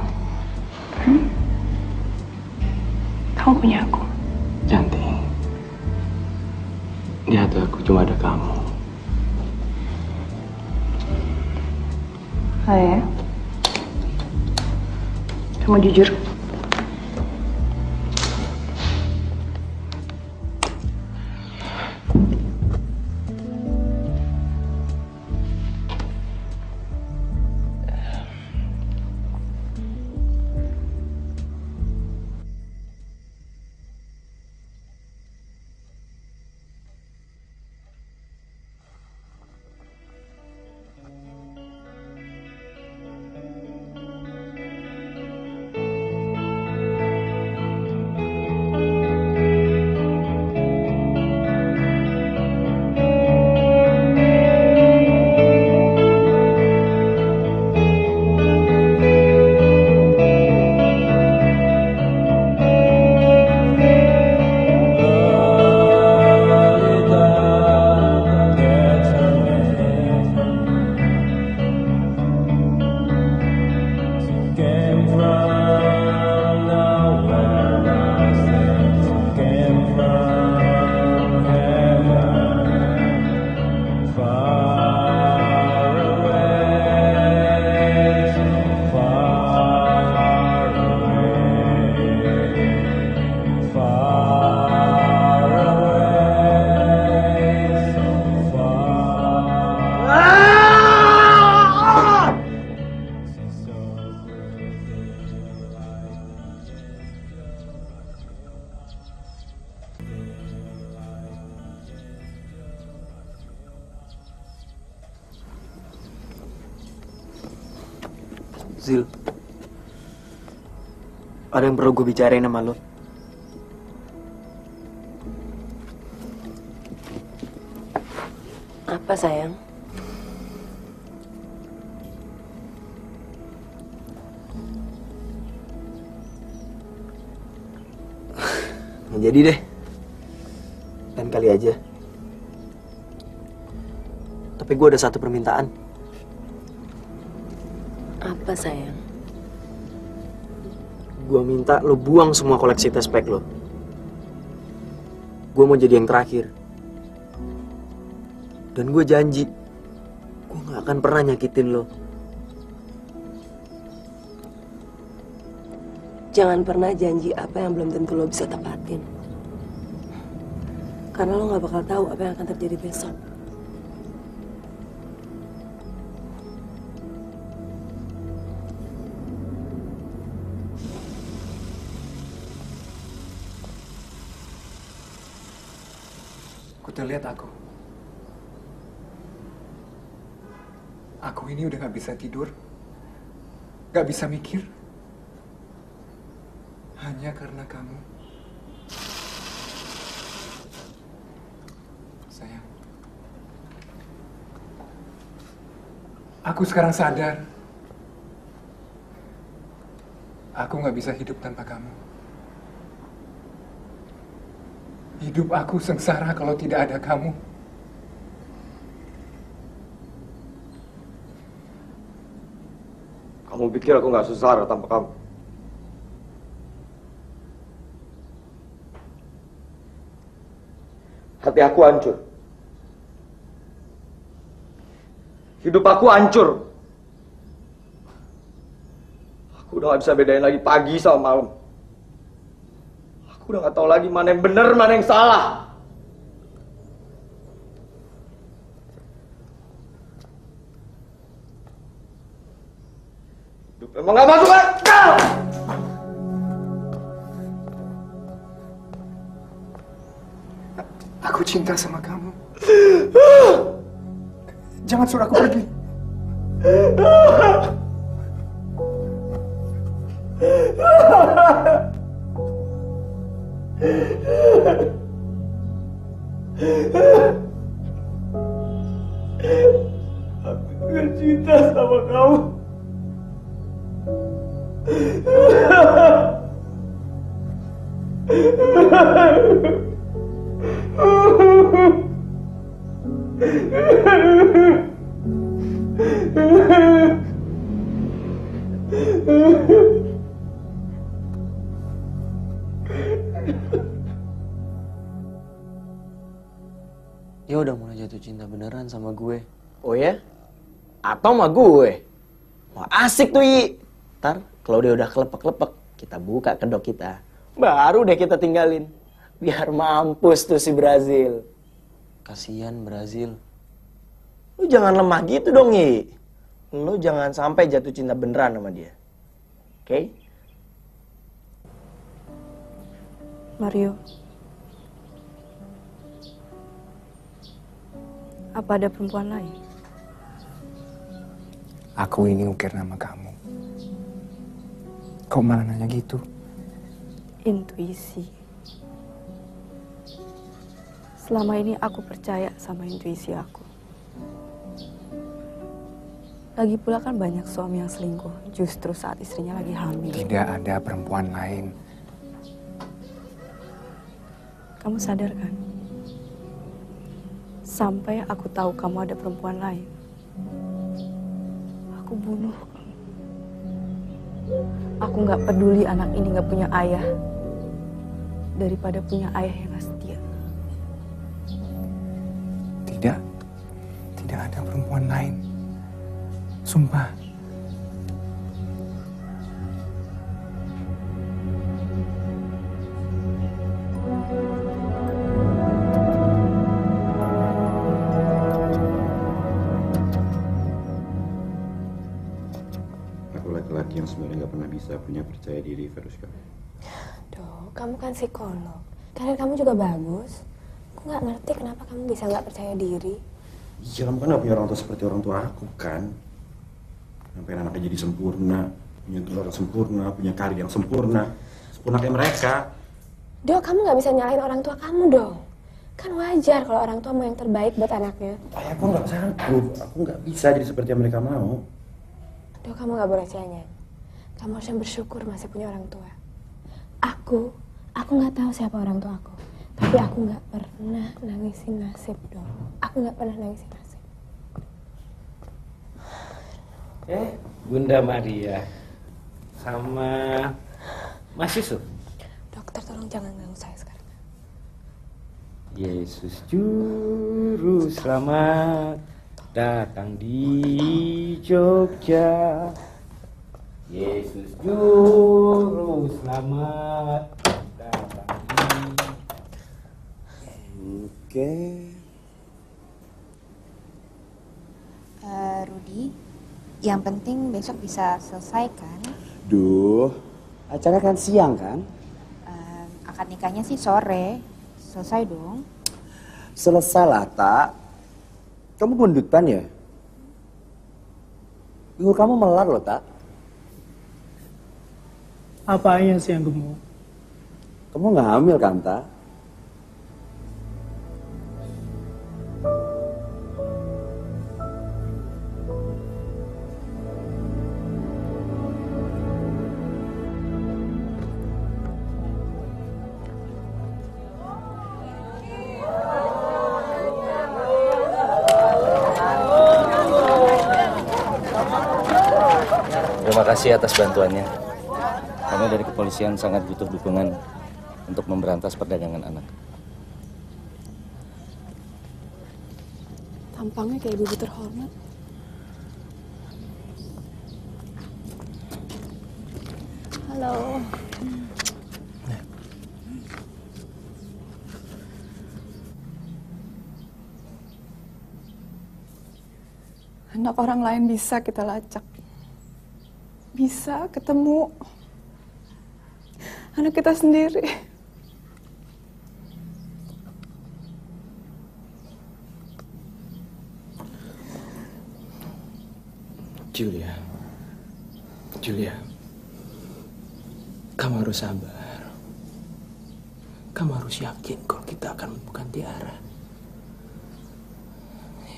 Kamu punya aku. Cantik. Di hati aku cuma ada kamu. Hai. Kamu jujur. Zil, ada yang perlu gue bicarain sama lo. Apa sayang? Nggak jadi deh. Lain kali aja. Tapi gue ada satu permintaan. Apa sayang? Gue minta lo buang semua koleksi tes pack lo. Gue mau jadi yang terakhir. Dan gue janji, gue gak akan pernah nyakitin lo. Jangan pernah janji apa yang belum tentu lo bisa tepatin. Karena lo gak bakal tahu apa yang akan terjadi besok. Kutu lihat aku. Aku ini udah gak bisa tidur, gak bisa mikir, hanya karena kamu. Sayang, aku sekarang sadar, aku gak bisa hidup tanpa kamu. Hidup aku sengsara kalau tidak ada kamu. Kamu pikir aku nggak sengsara tanpa kamu? Hati aku hancur. Hidup aku hancur. Aku udah nggak bisa bedain lagi pagi sama malam. Aku udah nggak tahu lagi mana yang benar, mana yang salah. Emang gak masuk akal! Aku cinta sama kamu. Jangan suruh aku pergi. Aku gak cinta sama kamu. Dia udah mulai jatuh cinta beneran sama gue. Oh ya? Atau sama gue? Wah asik tuh, I. Ntar kalau dia udah kelepek-kelepek, kita buka kedok kita. Baru deh kita tinggalin. Biar mampus tuh si Brazil. Kasian Brazil. Lu jangan lemah gitu dong, I. Lu jangan sampai jatuh cinta beneran sama dia. Oke? Okay? Mario. Apa ada perempuan lain? Aku ini ukir nama kamu. Kok malah nanya gitu? Intuisi. Selama ini aku percaya sama intuisi aku. Lagi pula kan banyak suami yang selingkuh justru saat istrinya lagi hamil. Tidak ada perempuan lain. Kamu sadar kan? Sampai aku tahu kamu ada perempuan lain, aku bunuh kamu. Aku gak peduli anak ini gak punya ayah, daripada punya ayah yang gak setia. Tidak ada perempuan lain. Sumpah. Laki-laki yang sebenarnya nggak pernah bisa punya percaya diri, Veruska. Duh, kamu kan psikolog. Karir kamu juga bagus. Aku nggak ngerti kenapa kamu bisa nggak percaya diri. Iya, kamu kan nggak punya orang tua seperti orang tua aku kan. Sampai anaknya jadi sempurna, punya telur sempurna, punya karir yang sempurna, sempurna kayak mereka. Dok, kamu nggak bisa nyalahin orang tua kamu dong. Kan wajar kalau orang tua mau yang terbaik buat anaknya. Aku nggak sanggup, aku nggak bisa jadi seperti yang mereka mau. Dok, kamu nggak boleh cengeng. Kamu harusnya bersyukur masih punya orang tua. Aku nggak tahu siapa orang tua aku. Tapi aku nggak pernah nangisin nasib, dong. Aku nggak pernah nangisin nasib. Bunda Maria sama Mas Yusuf. Dokter, tolong jangan ganggu saya sekarang. Yesus Juru Selamat datang di Jogja. Yesus Juru Selamat datang di... Oke. Rudi, yang penting besok bisa selesai kan? Duh, acara kan siang kan? Akad nikahnya sih sore. Selesai dong. Selesai lah, Tak. Kamu gundutan ya? Bingung kamu melar loh, Tak. Apanya sih yang gemuk? Kamu nggak hamil kan, Tak? Terima kasih atas bantuannya. Kami dari kepolisian sangat butuh dukungan untuk memberantas perdagangan anak. Tampangnya kayak ibu terhormat. Halo. Anak orang lain bisa kita lacak. Bisa ketemu. Anak kita sendiri. Julia, kamu harus sabar. Kamu harus yakin kalau kita akan menemukan Tiara.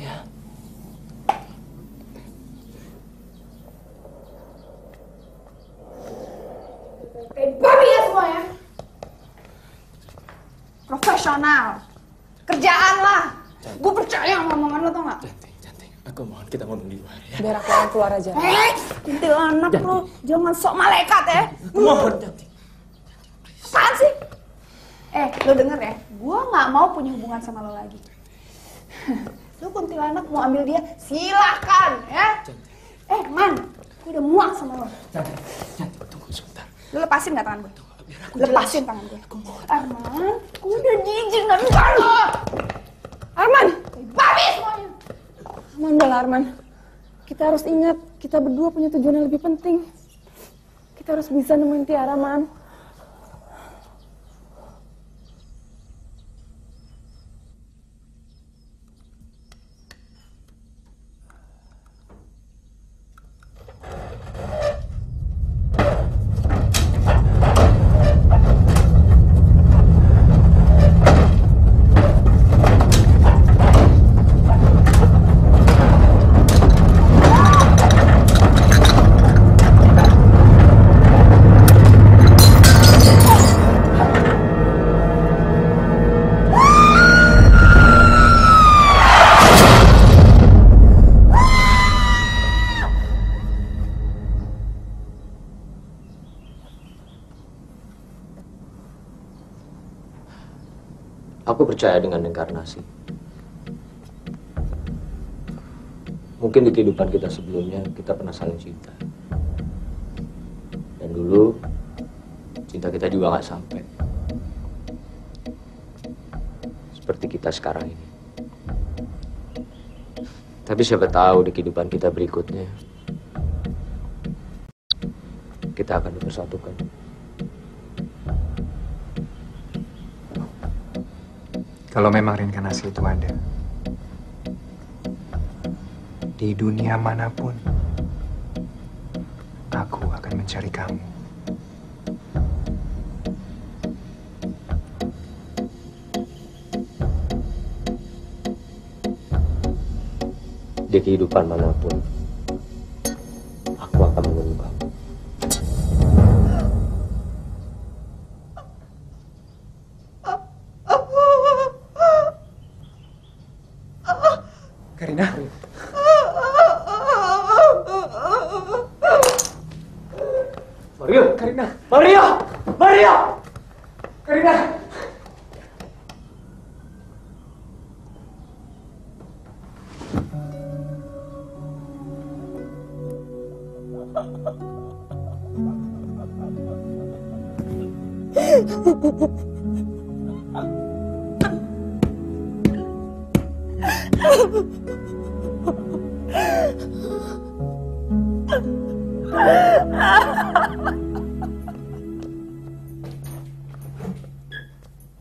Ya. Babi ya semua ya. Profesional. Kerjaan lah. Gue percaya sama omongan lo, tau gak? Aku mohon kita ngomong di luar ya. Biar aku yang keluar aja. Kuntilanak lo. Jangan sok malaikat ya. Mohon, Apaan sih? Lo denger ya. Gue gak mau punya hubungan sama lo lagi. Lo kuntilanak mau ambil dia, silakan ya. Man, gue udah muak sama lo. Tunggu sebentar. Lo lepasin gak tangan gue? Lepasin tangan gue. Arman, gue udah jijik gak bisa lo. Arman, babi semuanya. Arman, udah lah, Arman. Kita harus ingat, kita berdua punya tujuan yang lebih penting. Kita harus bisa nemuin Tiara, Man. Aku percaya dengan inkarnasi. Mungkin di kehidupan kita sebelumnya kita pernah saling cinta. Dan dulu cinta kita juga nggak sampai. Seperti kita sekarang ini. Tapi siapa tahu di kehidupan kita berikutnya kita akan dipersatukan. Kalau memang reinkarnasi itu ada, di dunia manapun, mencari kamu. Di kehidupan manapun, aku akan menunggu kamu. Karina. Mario! Karina! Mario! Mario! Karina!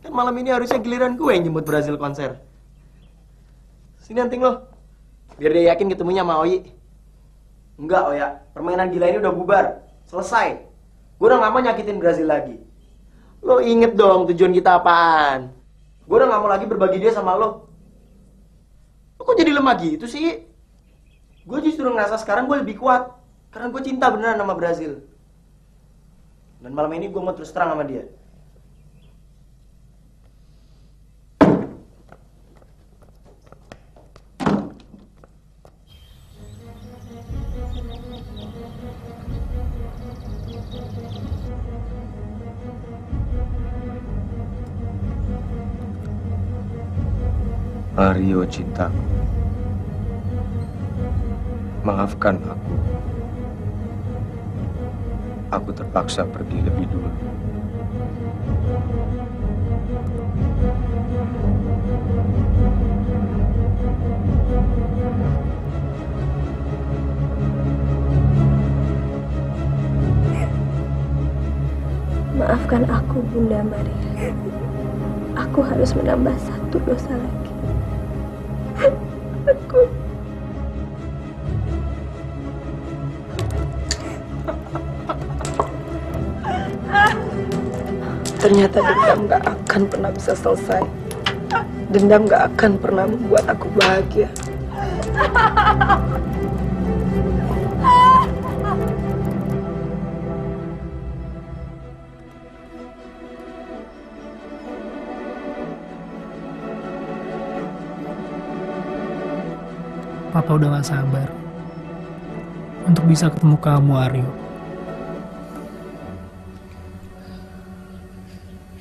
Kan malam ini harusnya giliran gue yang jemput Brazil konser. Sini anting lo, biar dia yakin ketemunya sama Oyi. Enggak, Oya, permainan gila ini udah bubar, selesai. Gue udah gak mau nyakitin Brazil lagi. Lo inget dong tujuan kita apaan. Gue udah gak mau lagi berbagi dia sama lo. Lo kok jadi lemah gitu sih? Gue justru ngerasa sekarang gue lebih kuat. Karena gue cinta beneran sama Brazil. Dan malam ini gue mau terus terang sama dia. Mario cintaku, maafkan aku. Aku terpaksa pergi lebih dulu. Maafkan aku, Bunda Maria. Aku harus menambah satu dosa lagi. Aku ternyata dendam gak akan pernah bisa selesai. Dendam gak akan pernah membuat aku bahagia. Papa udah gak sabar untuk bisa ketemu kamu, Aryo.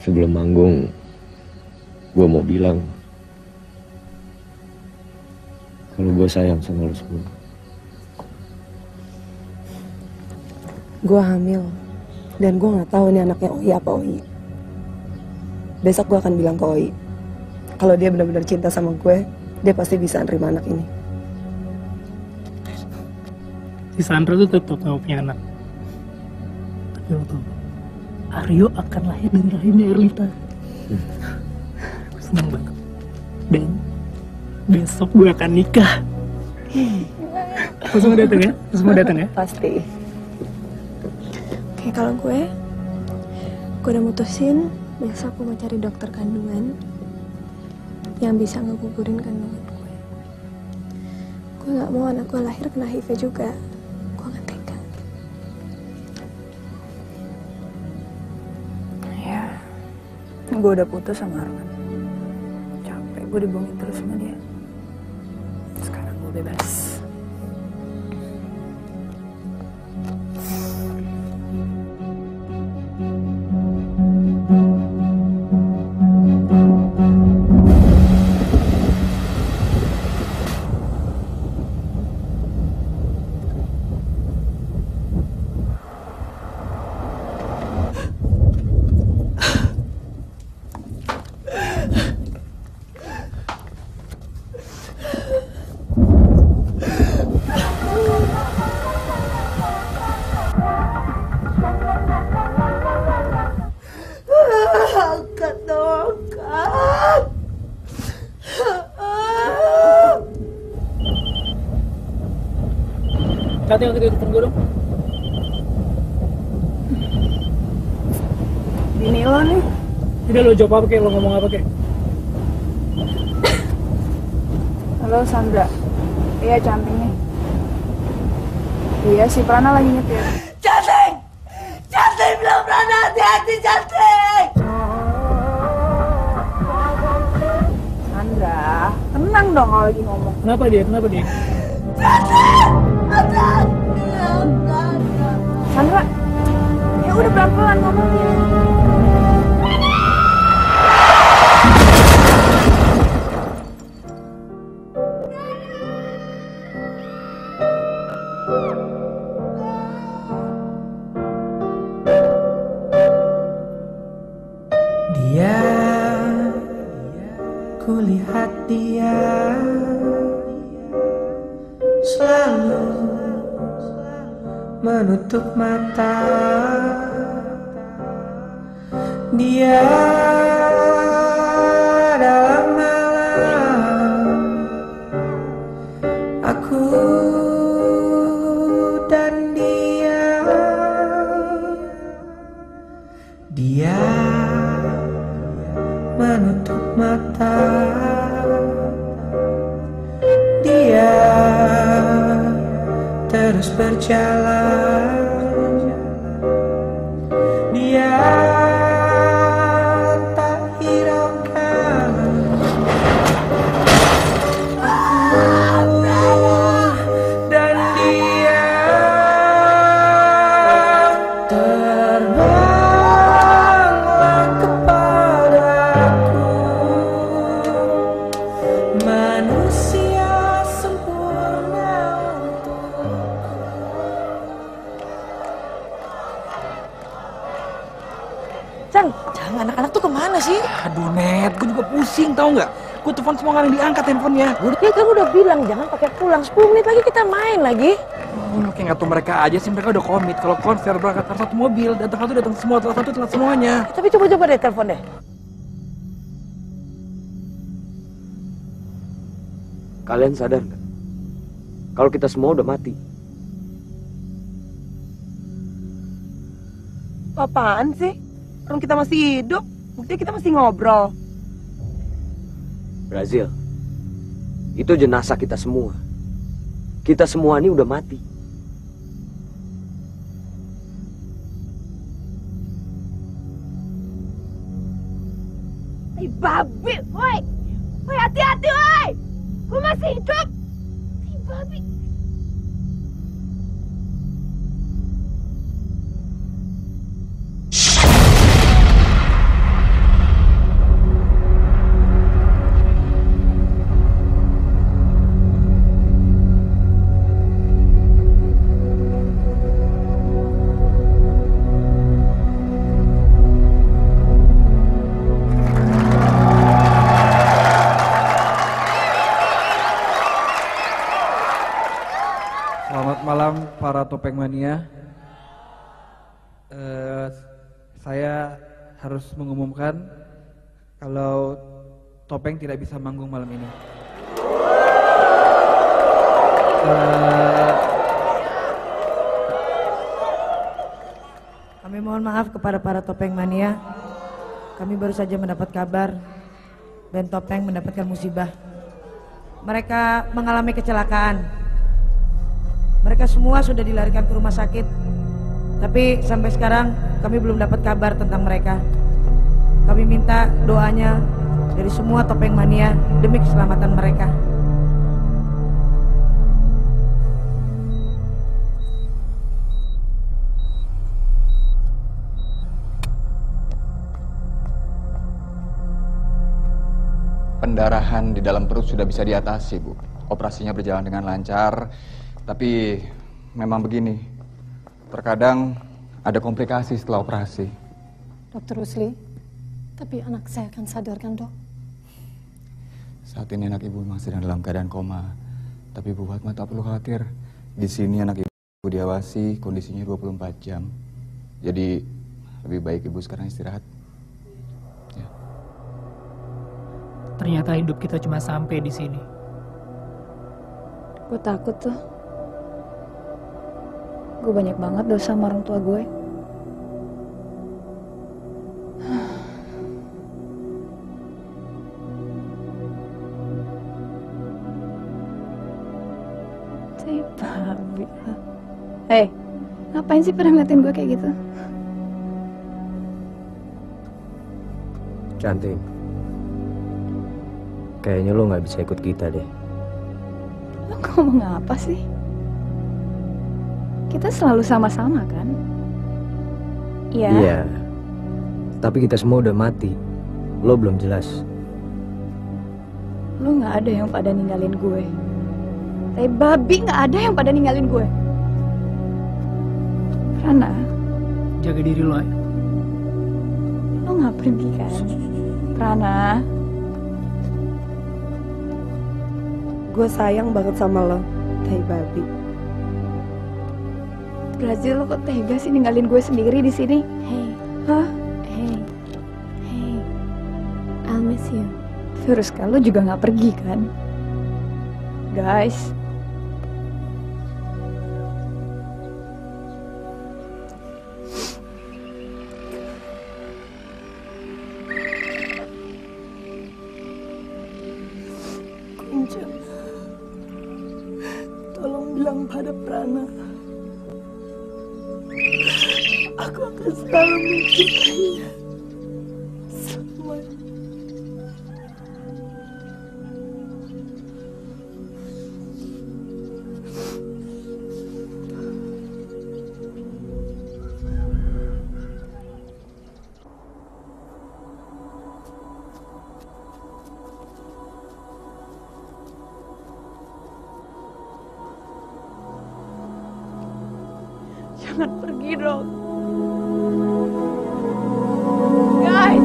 Sebelum manggung, gue mau bilang kalau gue sayang sama lo semua. Gue hamil dan gue nggak tahu ini anaknya Oyi apa Oyi. Besok gue akan bilang ke Oyi kalau dia benar-benar cinta sama gue, dia pasti bisa nerima anak ini. Si Sandra tuh tetap gak punya anak. Tapi lo tau, Aryo akan lahir dari rahimnya Erlita. Aku senang banget. Dan besok gue akan nikah. Lo semua datang ya? Lo semua datang ya? Pasti. Oke, kalau gue udah mutusin besok gue mau cari dokter kandungan yang bisa ngegugurin kandungan gue. Gue nggak mau anak gue lahir kena HIV juga. Gue nggak tega. Ya, gue udah putus sama Arman. Capek gue dibohongin terus sama dia. Sekarang gue bebas. Angkat dong, Kak. Kak, tengok kita depan gue dong. Bini lo nih. Udah lo jawab apa kek, lo ngomong apa kek? Halo Sandra. Iya cantik nih. Iya si Prana lagi nyetir. Cantik! Cantik bilang Prana, hati-hati Cantik! Sandra, tenang dong kalau lagi ngomong. Kenapa dia? Cantik! Sandra, ya udah pelan-pelan ngomongnya. Dia, kulihat dia selalu menutup mata. Dia dalam malam, aku dan dia. Dia menutup mata. Dia terus berjalan. Dia tak hiraukan aku dan dia terbanglah kepadaku, manusia sempurna. Cang, anak-anak tuh kemana sih? Aduh Net, gue juga pusing tau nggak? Gue telepon semua nggak diangkat handphonenya. Ya kamu udah bilang jangan pakai pulang, 10 menit lagi kita main lagi. Lu kayak nggak tahu mereka aja sih, mereka udah komit. Kalau konser berangkat harus satu mobil, datang satu datang semua, telat satu telat semuanya. Tapi coba-coba deh telepon deh. Kalian sadar nggak? Kalau kita semua udah mati. Apaan sih? Orang kita masih hidup, buktinya kita masih ngobrol. Brazil, itu jenazah kita semua. Kita semua ini udah mati. Babi, woi, woi hati-hati, woi, gue masih hidup. Babi. Malam para Topeng Mania, saya harus mengumumkan kalau Topeng tidak bisa manggung malam ini. Kami mohon maaf kepada para Topeng Mania. Kami baru saja mendapat kabar band Topeng mendapatkan musibah. Mereka mengalami kecelakaan. Mereka semua sudah dilarikan ke rumah sakit, tapi sampai sekarang kami belum dapat kabar tentang mereka. Kami minta doanya dari semua Topeng Mania demi keselamatan mereka. Pendarahan di dalam perut sudah bisa diatasi, Bu. Operasinya berjalan dengan lancar. Tapi memang begini, terkadang ada komplikasi setelah operasi. Dokter Rusli, tapi anak saya akan sadarkan, Dok. Saat ini anak ibu memang sedang dalam keadaan koma. Tapi Bu Fatma tak perlu khawatir. Di sini anak ibu diawasi, kondisinya 24 jam. Jadi lebih baik ibu sekarang istirahat. Ya. Ternyata hidup kita cuma sampai di sini. Gue takut tuh. Gue banyak banget dosa sama orang tua gue. Teh babi. Hei, ngapain sih pada ngeliatin gue kayak gitu? Cantik. Kayaknya lo nggak bisa ikut kita deh. Lo ngomong apa sih? Kita selalu sama-sama kan? Iya. Iya. Tapi kita semua udah mati. Lo belum jelas. Lo nggak ada yang pada ninggalin gue. Teh babi nggak ada yang pada ninggalin gue. Rana, Jaga diri lo ya. lo nggak pergi kan? Rana, Gue sayang banget sama lo, tai babi. Brazil lo kok tega sih ninggalin gue sendiri di sini? Hey, Hah? hey, I'll miss you. Terus kan lo juga nggak pergi kan? Guys, Kunjung, tolong bilang pada Prana, aku akan selalu mencintainya selamanya. jangan pergi dong. Guys.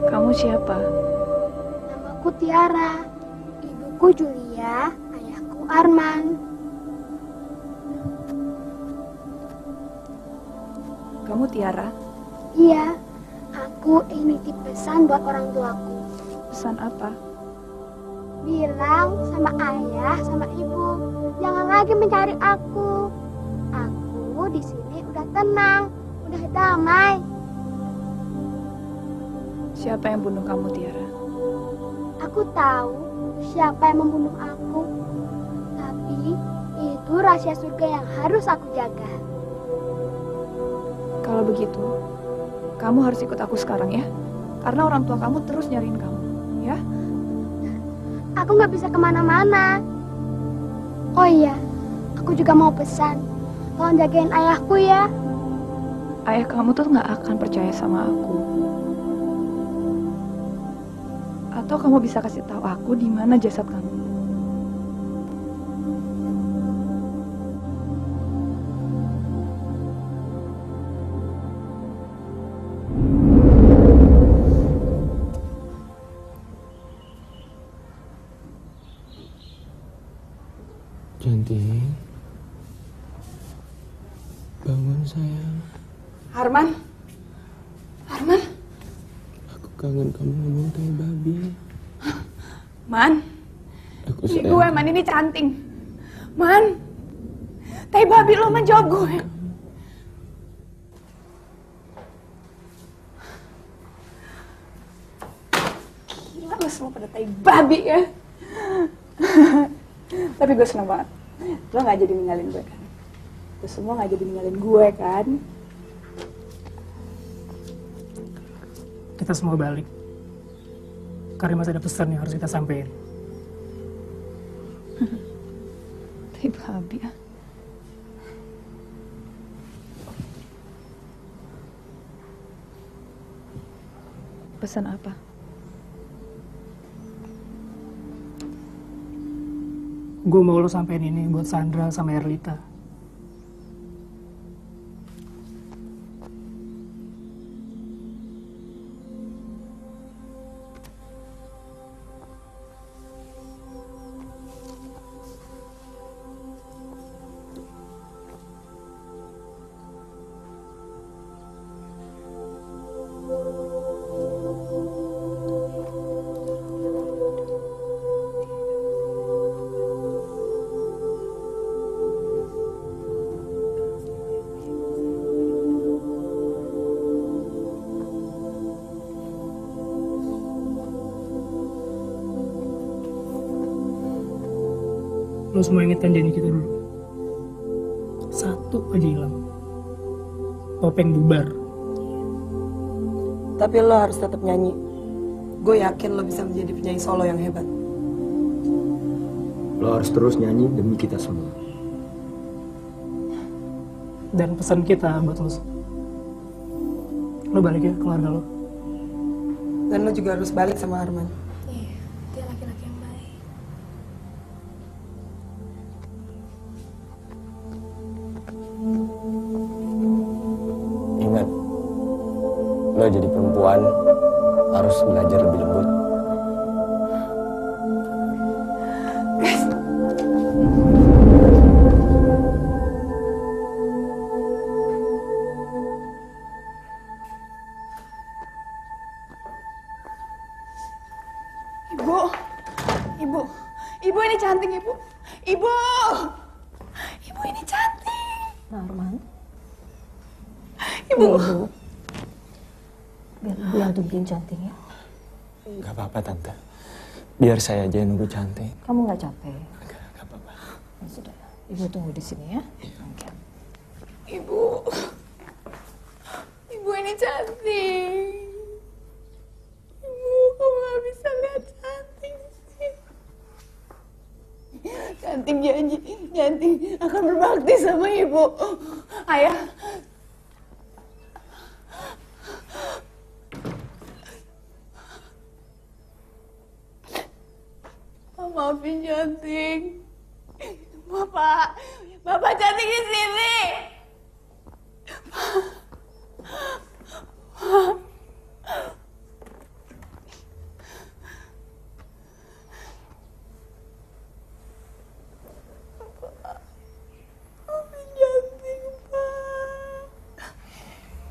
Kamu siapa? Namaku Tiara, ibuku Julia, ayahku Arman. Kamu Tiara? Iya, aku ingin nitip pesan buat orang tuaku. Pesan apa? Bilang sama ayah, sama ibu, jangan lagi mencari aku. Aku di sini udah tenang, udah damai. Siapa yang bunuh kamu, Tiara? Aku tahu siapa yang membunuh aku. Tapi itu rahasia surga yang harus aku jaga. Kalau begitu, kamu harus ikut aku sekarang ya. Karena orang tua kamu terus nyariin kamu, ya? Aku nggak bisa kemana-mana. Oh iya, aku juga mau pesan. Tolong jagain ayahku ya. Ayah kamu tuh nggak akan percaya sama aku. Atau kamu bisa kasih tahu aku di mana jasad kamu? Cantik, bangun sayang. Arman, Arman, Aku kangen kamu ngomong tai babi. Man, Aku ini sayang. gue Man, ini canting. Man, tai babi lo Man, jawab gue. Gila lo semua pada tai babi ya. Tapi gue seneng banget. Lo gak jadi ninggalin gue kan? Lo semua gak jadi ninggalin gue kan? Kita semua balik. Karena masih ada pesan yang harus kita sampaikan. Tai babi ya. Pesan apa? Gue mau lo sampein ini buat Sandra sama Erlita. Lo semua ingatkan janji kita dulu. Satu aja hilang. Topeng bubar. Tapi lo harus tetap nyanyi. Gue yakin lo bisa menjadi penyanyi solo yang hebat. Lo harus terus nyanyi demi kita semua. Dan pesan kita buat lo balik ya ke keluarga lo. Dan lo juga harus balik sama Arman. Iya, dia laki-laki yang baik. Ingat, lo jadi perempuan harus belajar lebih lembut. Ibu ini cantik, Ibu. Ibu ini cantik. Arman. Ibu. Biar ibu yang tunjukin cantik ya. Gak apa-apa Tante. Biar saya aja yang nunggu cantik. Kamu nggak capek? Gak apa-apa. Ya sudah, ibu tunggu di sini ya. Oke. Ibu ini cantik. Ibu, kamu gak bisa lihat cantik sih. Cantik janji akan berbakti sama ibu. Ayah. Maafin cantik. Bapak cantik di sini.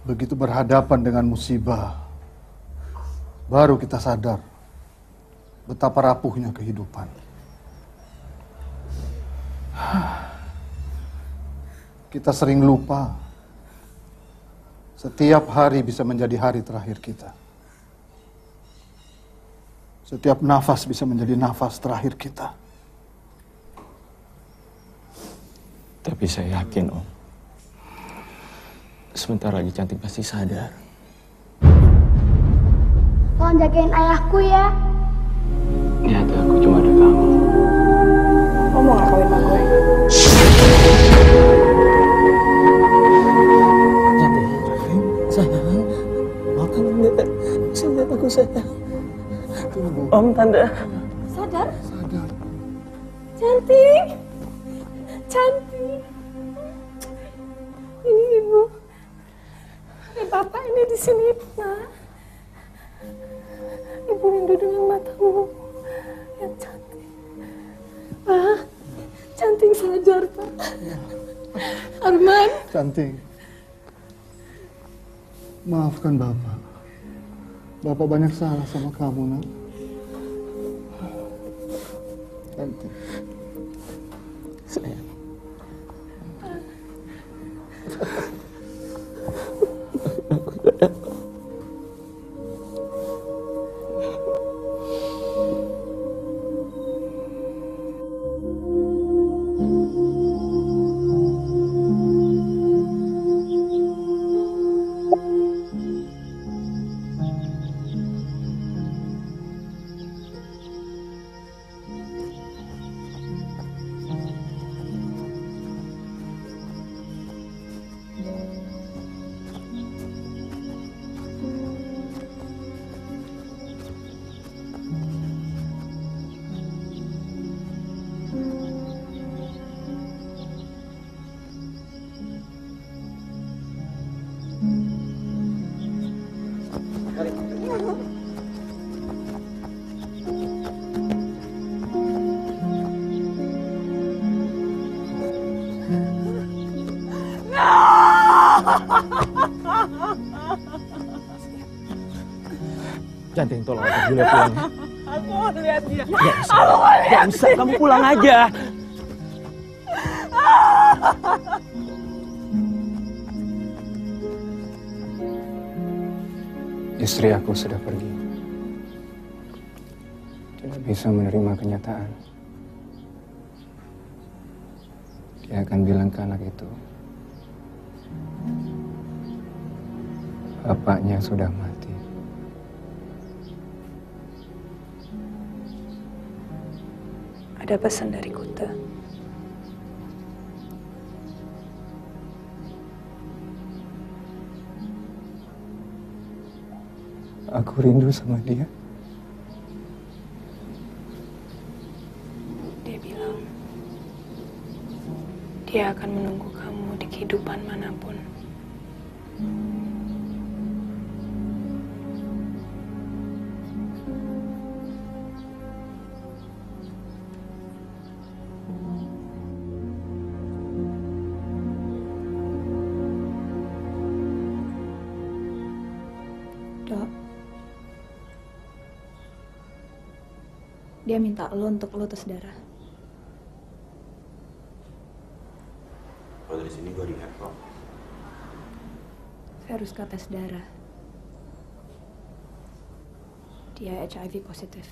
Begitu berhadapan dengan musibah, baru kita sadar betapa rapuhnya kehidupan. Kita sering lupa, setiap hari bisa menjadi hari terakhir kita. Setiap nafas bisa menjadi nafas terakhir kita. Tapi saya yakin, Om. Sebentar lagi cantik pasti sadar. Tolong jagain ayahku ya. Di hati aku cuma ada kamu. Lo mau gak kawin sama gue? Sayang, makan Tante. Sayang, aku sayang. Om, Tante. Sadar? Cantik. Ini ibu. Bapak ini di sini, Nak. Ibu rindu dengan matamu yang cantik. Pak, cantik sadar, Pak. Arman. Cantik. Maafkan Bapak. Bapak banyak salah sama kamu, Nak. Cantik. Sayang. Cantik, tolong aku Julia pulang ya. Aku mau lihat dia. Gak usah, kamu pulang aja. Istri aku sudah pergi. Tidak bisa menerima kenyataan Saya akan bilang ke anak itu, bapaknya sudah mati. Ada pesan dari Kuta. Aku rindu sama dia. Dia bilang, dia akan menunggu kamu di kehidupan manapun. Dok, dia minta lo untuk lo tes darah. Kalau dari sini gue lihat kok. Saya harus ke tes darah. Dia HIV positif.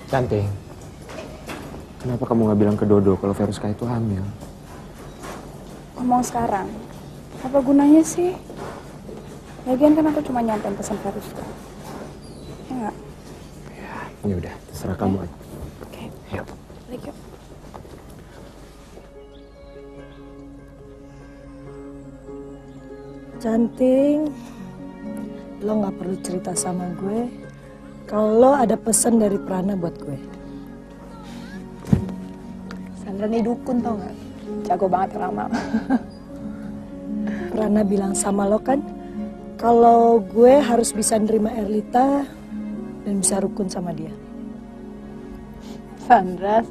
Cantik, kenapa kamu nggak bilang ke Dodo kalau Veruska itu hamil? Ngomong sekarang, apa gunanya sih? Lagian kan aku cuma nyampein pesan Veruska. Ya nggak? Ya udah, terserah kamu aja. Oke. Yuk. Balik yuk. Cantik, lo nggak perlu cerita sama gue kalau ada pesan dari Prana buat gue. Sandra nih dukun tau nggak? Jago banget ngeramal. Prana bilang sama lo kan, kalau gue harus bisa nerima Erlita dan bisa rukun sama dia. Sandra.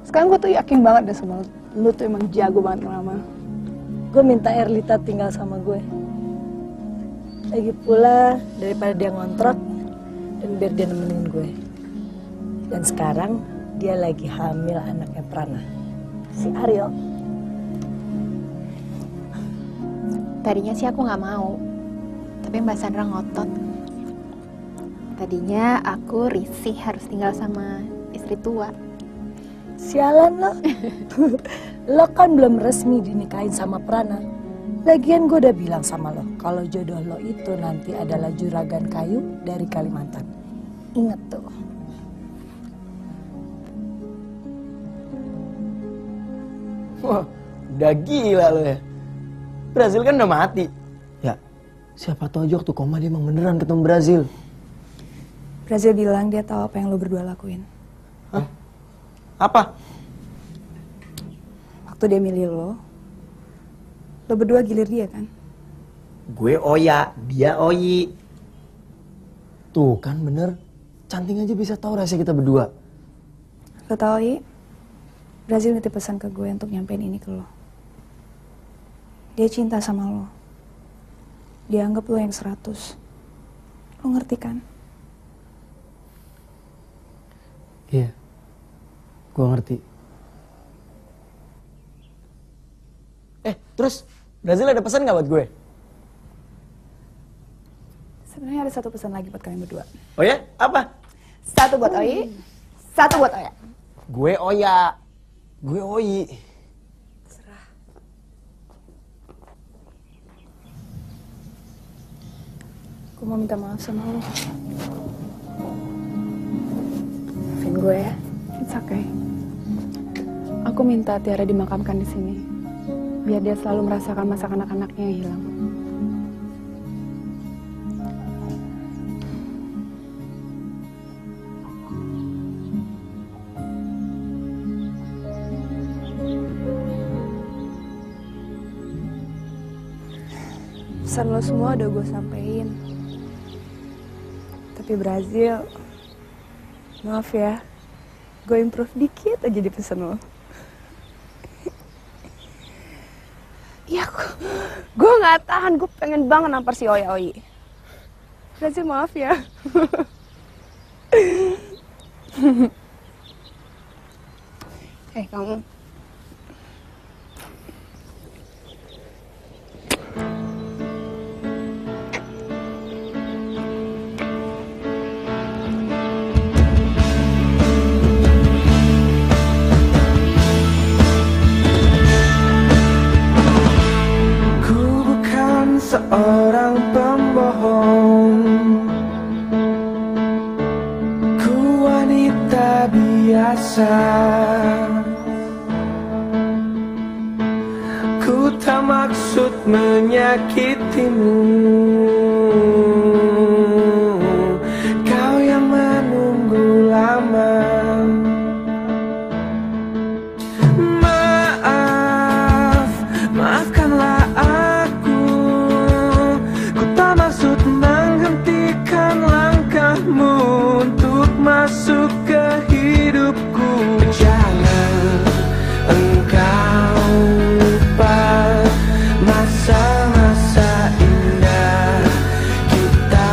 Sekarang gue tuh yakin banget deh sama lu tuh emang jago banget ngeramal. Gue minta Erlita tinggal sama gue. Lagi pula daripada dia ngontrak dan biar dia nemenin gue. Dan sekarang dia lagi hamil anaknya Prana, si Ariel. Tadinya sih aku nggak mau, tapi Mbak Sandra ngotot. Tadinya aku risih harus tinggal sama istri tua. Sialan lo. Lo kan belum resmi dinikahin sama Prana. Lagian gue udah bilang sama lo, kalau jodoh lo itu nanti adalah juragan kayu dari Kalimantan. Ingat tuh. Wah, udah gila lo ya. Brazil kan udah mati. Ya, siapa tahu aja waktu koma dia emang beneran ketemu Brazil. Brazil bilang dia tahu apa yang lo berdua lakuin. Hah? Apa? Waktu dia milih lo berdua gilir dia kan? Gue Oya, dia Oyi. Tuh kan bener, Cantik aja bisa tahu rahasia kita berdua. Lo tau Oyi, Brazil nitip pesan ke gue untuk nyampein ini ke lo. Dia cinta sama lo. Dia anggap lo yang 100. Lo ngerti kan? Iya, gue ngerti. Terus Brazil ada pesan nggak buat gue? Sebenarnya ada satu pesan lagi buat kalian berdua. Oh ya? Apa? Satu buat Oyi, satu buat Oya. Gue Oya. Gue Oyi. Gue mau minta maaf sama lo. Maafin gue ya. It's okay. Aku minta Tiara dimakamkan di sini, biar dia selalu merasakan masa kanak-kanaknya yang hilang. pesan lo semua udah gue sampein. Tapi Brazil, maaf ya, gue improve dikit aja di pesan lo. Ya, gue nggak tahan, gue pengen banget nampar si Oya Oyi. Brazil, maaf ya. Kamu. Seorang pembohong, ku wanita biasa, ku tak maksud menyakitimu, kau yang menunggu lama. Maaf, maafkanlah maksud menghentikan langkahmu untuk masuk ke hidupku. Jangan engkau lupa masa-masa indah kita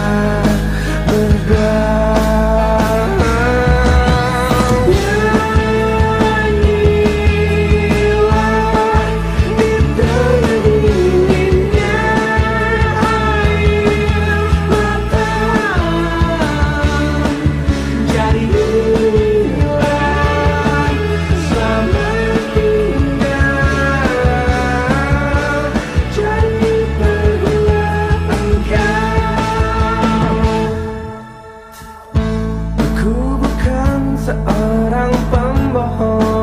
berdua. Seorang pembohong,